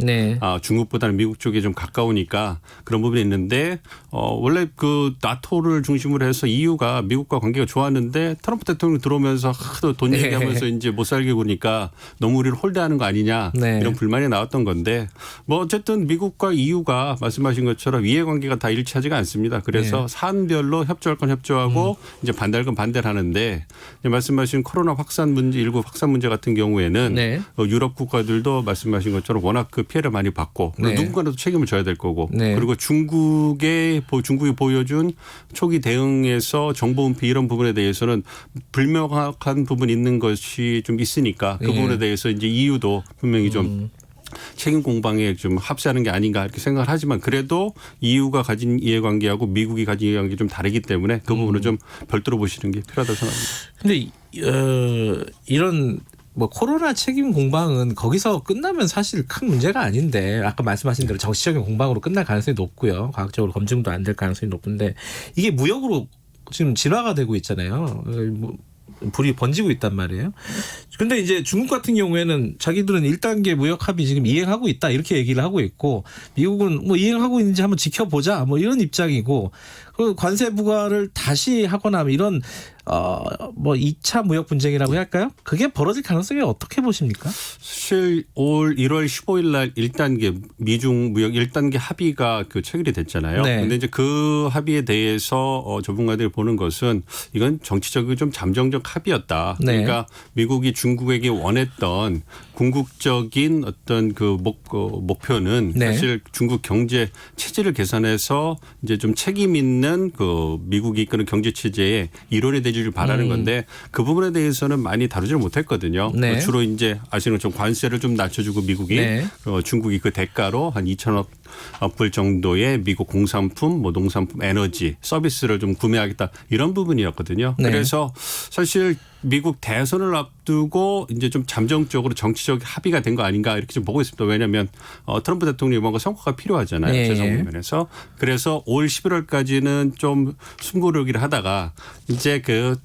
중국보다는 미국 쪽에 좀 가까우니까 그런 부분이 있는데 원래 그 나토를 중심으로 해서 EU가 미국과 관계가 좋았는데 트럼프 대통령 들어오면서 하도 돈 얘기하면서 이제 못 살게 구니까 너무 우리를 홀대하는 거 아니냐 이런 불만이 나왔던 건데 뭐 어쨌든 미국과 EU가 말씀하신 것처럼 이해관계가 다 일치하지가 않습니다. 그래서 사안별로 협조할 건 협조하고 이제 반대할 건 반대를 하는데 말씀하신 코로나 확산 문제, 일부 확산 문제 같은 경우에는 유럽 국가들도 말씀하신 것처럼 워낙 그 피해를 많이 받고 누군가라도 책임을 져야 될 거고 그리고 중국이 보여준 초기 대응에서 정보 은폐 이런 부분에 대해서는 불명확한 부분이 있는 것이 좀 있으니까 그 부분에 대해서 이제 EU도 분명히 좀 책임 공방에 좀 합세하는 게 아닌가 이렇게 생각을 하지만 그래도 EU가 가진 이해관계하고 미국이 가진 이해관계 좀 다르기 때문에 그 부분을 좀 별도로 보시는 게 필요하다고 생각합니다. 근데 이런 뭐 코로나 책임 공방은 거기서 끝나면 사실 큰 문제가 아닌데 아까 말씀하신 대로 정치적인 공방으로 끝날 가능성이 높고요. 과학적으로 검증도 안 될 가능성이 높은데 이게 무역으로 지금 진화가 되고 있잖아요. 불이 번지고 있단 말이에요. 근데 이제 중국 같은 경우에는 자기들은 1단계 무역 합의 지금 이행하고 있다 이렇게 얘기를 하고 있고 미국은 뭐 이행하고 있는지 한번 지켜보자 뭐 이런 입장이고 그 관세 부과를 다시 하거나 이런 뭐 2차 무역 분쟁이라고 할까요? 그게 벌어질 가능성이 어떻게 보십니까? 사실 올 1월 15일 날 1단계 미중 무역 1단계 합의가 그 체결이 됐잖아요. 그런데 이제 그 합의에 대해서 전문가들이 보는 것은 이건 정치적으로 좀 잠정적 합의였다. 그러니까 미국이 중국에게 원했던 궁극적인 어떤 그 목표는 사실 중국 경제 체질을 개선해서 이제 좀 책임 있는 그 미국이 이끄는 경제 체제의 일원이 되기를 바라는 건데 그 부분에 대해서는 많이 다루지를 못했거든요. 주로 이제 아시는 것처럼 관세를 좀 낮춰주고 미국이 중국이 그 대가로 한 2천억 불 정도의 미국 공산품, 뭐 농산품, 에너지, 서비스를 좀 구매하겠다 이런 부분이었거든요. 그래서 사실 미국 대선을 앞두고 이제 좀 잠정적으로 정치적 합의가 된 거 아닌가 이렇게 좀 보고 있습니다. 왜냐하면 트럼프 대통령이 뭔가 성과가 필요하잖아요. 재정 부분에서. 그래서 올 11월까지는 좀 숨고르기를 하다가 이제 그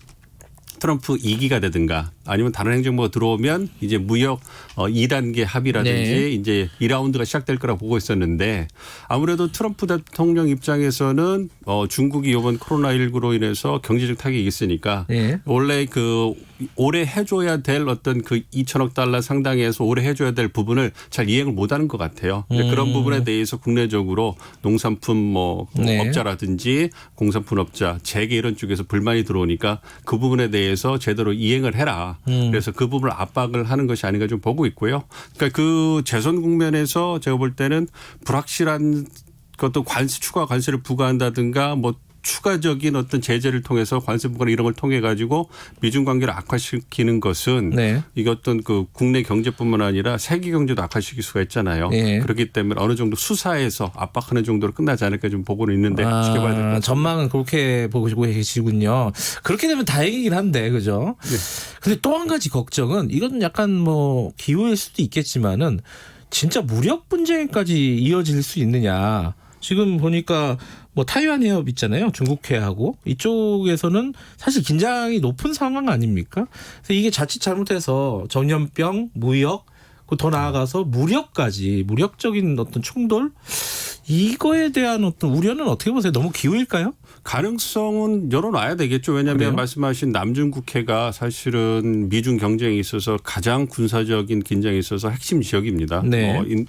트럼프 2기가 되든가 아니면 다른 행정부가 들어오면 이제 무역 2단계 합의라든지 이제 2라운드가 시작될 거라고 보고 있었는데 아무래도 트럼프 대통령 입장에서는 중국이 이번 코로나19로 인해서 경제적 타격이 있으니까 원래 그 올해 해줘야 될 어떤 그 2천억 달러 상당에서 올해 해줘야 될 부분을 잘 이행을 못하는 것 같아요. 그런 부분에 대해서 국내적으로 농산품 뭐 업자라든지 공산품업자, 재계 이런 쪽에서 불만이 들어오니까 그 부분에 대해서 제대로 이행을 해라. 그래서 그 부분을 압박을 하는 것이 아닌가 좀 보고 있고요. 그러니까 그 재선 국면에서 제가 볼 때는 불확실한 것도 추가 관세를 부과한다든가 뭐 추가적인 어떤 제재를 통해서 관세 부과나 이런 걸 통해 가지고 미중 관계를 악화시키는 것은 이게 어떤 그 국내 경제뿐만 아니라 세계 경제도 악화시킬 수가 있잖아요. 그렇기 때문에 어느 정도 수사에서 압박하는 정도로 끝나지 않을까 좀 보고는 있는데 지켜봐야 될 것 같아요. 전망은 그렇게 보고 계시군요. 그렇게 되면 다행이긴 한데 그죠? 근데 또 한 가지 걱정은 이건 약간 뭐 기우일 수도 있겠지만은 진짜 무력 분쟁까지 이어질 수 있느냐. 지금 보니까 뭐 타이완 해협 있잖아요. 중국해하고 이쪽에서는 사실 긴장이 높은 상황 아닙니까? 그래서 이게 자칫 잘못해서 전염병, 무역, 더 나아가서 무력적인 어떤 충돌 이거에 대한 어떤 우려는 어떻게 보세요? 너무 기우일까요? 가능성은 열어놔야 되겠죠. 왜냐하면 그래요? 말씀하신 남중국해가 사실은 미중 경쟁에 있어서 가장 군사적인 긴장에 있어서 핵심 지역입니다.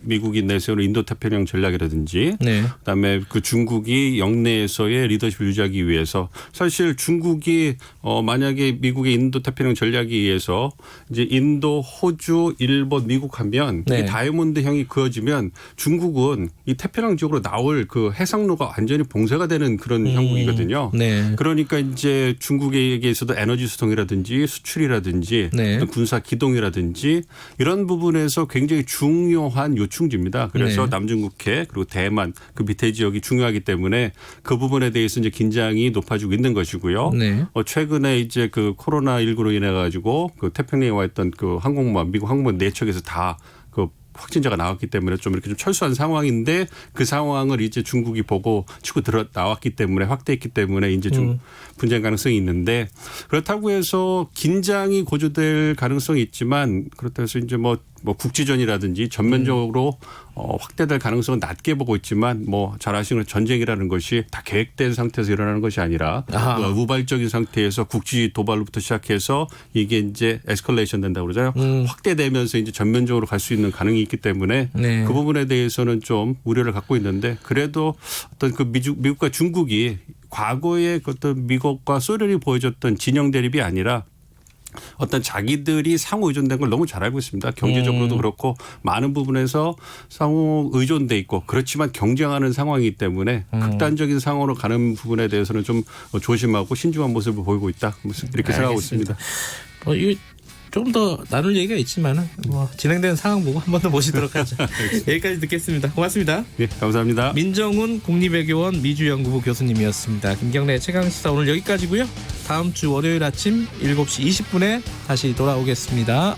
미국이 내세우는 인도태평양 전략이라든지 그다음에 그 중국이 영내에서의 리더십을 유지하기 위해서 사실 중국이 만약에 미국의 인도태평양 전략에 의해서 이제 인도, 호주, 일본, 미국 하면 이 다이아몬드형이 그어지면 중국은 이 태평양 지역으로 나올 그 해상로가 완전히 봉쇄가 되는 그런 형국이거든요. 그러니까 이제 중국에게서도 에너지 수송이라든지 수출이라든지 군사 기동이라든지 이런 부분에서 굉장히 중요한 요충지입니다. 그래서 남중국해 그리고 대만 그 밑에 지역이 중요하기 때문에 그 부분에 대해서 이제 긴장이 높아지고 있는 것이고요. 최근에 이제 그 코로나19로 인해 가지고 그 태평양에 와 있던 그 항공모함 미국 항공모함 4척에서 다 그 확진자가 나왔기 때문에 좀 이렇게 좀 철수한 상황인데 그 상황을 이제 중국이 보고 치고 나왔기 때문에 확대했기 때문에 이제 좀 분쟁 가능성이 있는데 그렇다고 해서 긴장이 고조될 가능성이 있지만 그렇다고 해서 이제 뭐 국지전이라든지 전면적으로 확대될 가능성은 낮게 보고 있지만 뭐 잘 아시는 전쟁이라는 것이 다 계획된 상태에서 일어나는 것이 아니라 우발적인 상태에서 국지 도발로부터 시작해서 이게 이제 에스컬레이션 된다고 그러잖아요. 확대되면서 이제 전면적으로 갈 수 있는 가능이 있기 때문에 그 부분에 대해서는 좀 우려를 갖고 있는데 그래도 어떤 그 미국과 중국이 과거에 어떤 미국과 소련이 보여줬던 진영 대립이 아니라 어떤 자기들이 상호 의존된 걸 너무 잘 알고 있습니다. 경제적으로도 그렇고 많은 부분에서 상호 의존돼 있고 그렇지만 경쟁하는 상황이기 때문에 극단적인 상황으로 가는 부분에 대해서는 좀 조심하고 신중한 모습을 보이고 있다. 이렇게 생각하고 있습니다. 이게 좀 더 나눌 얘기가 있지만은 뭐 진행되는 상황 보고 한 번 더 모시도록 하죠. 여기까지 듣겠습니다. 고맙습니다. 네, 감사합니다. 민정훈 국립외교원 미주연구부 교수님이었습니다. 김경래 최강시사 오늘 여기까지고요. 다음 주 월요일 아침 7시 20분에 다시 돌아오겠습니다.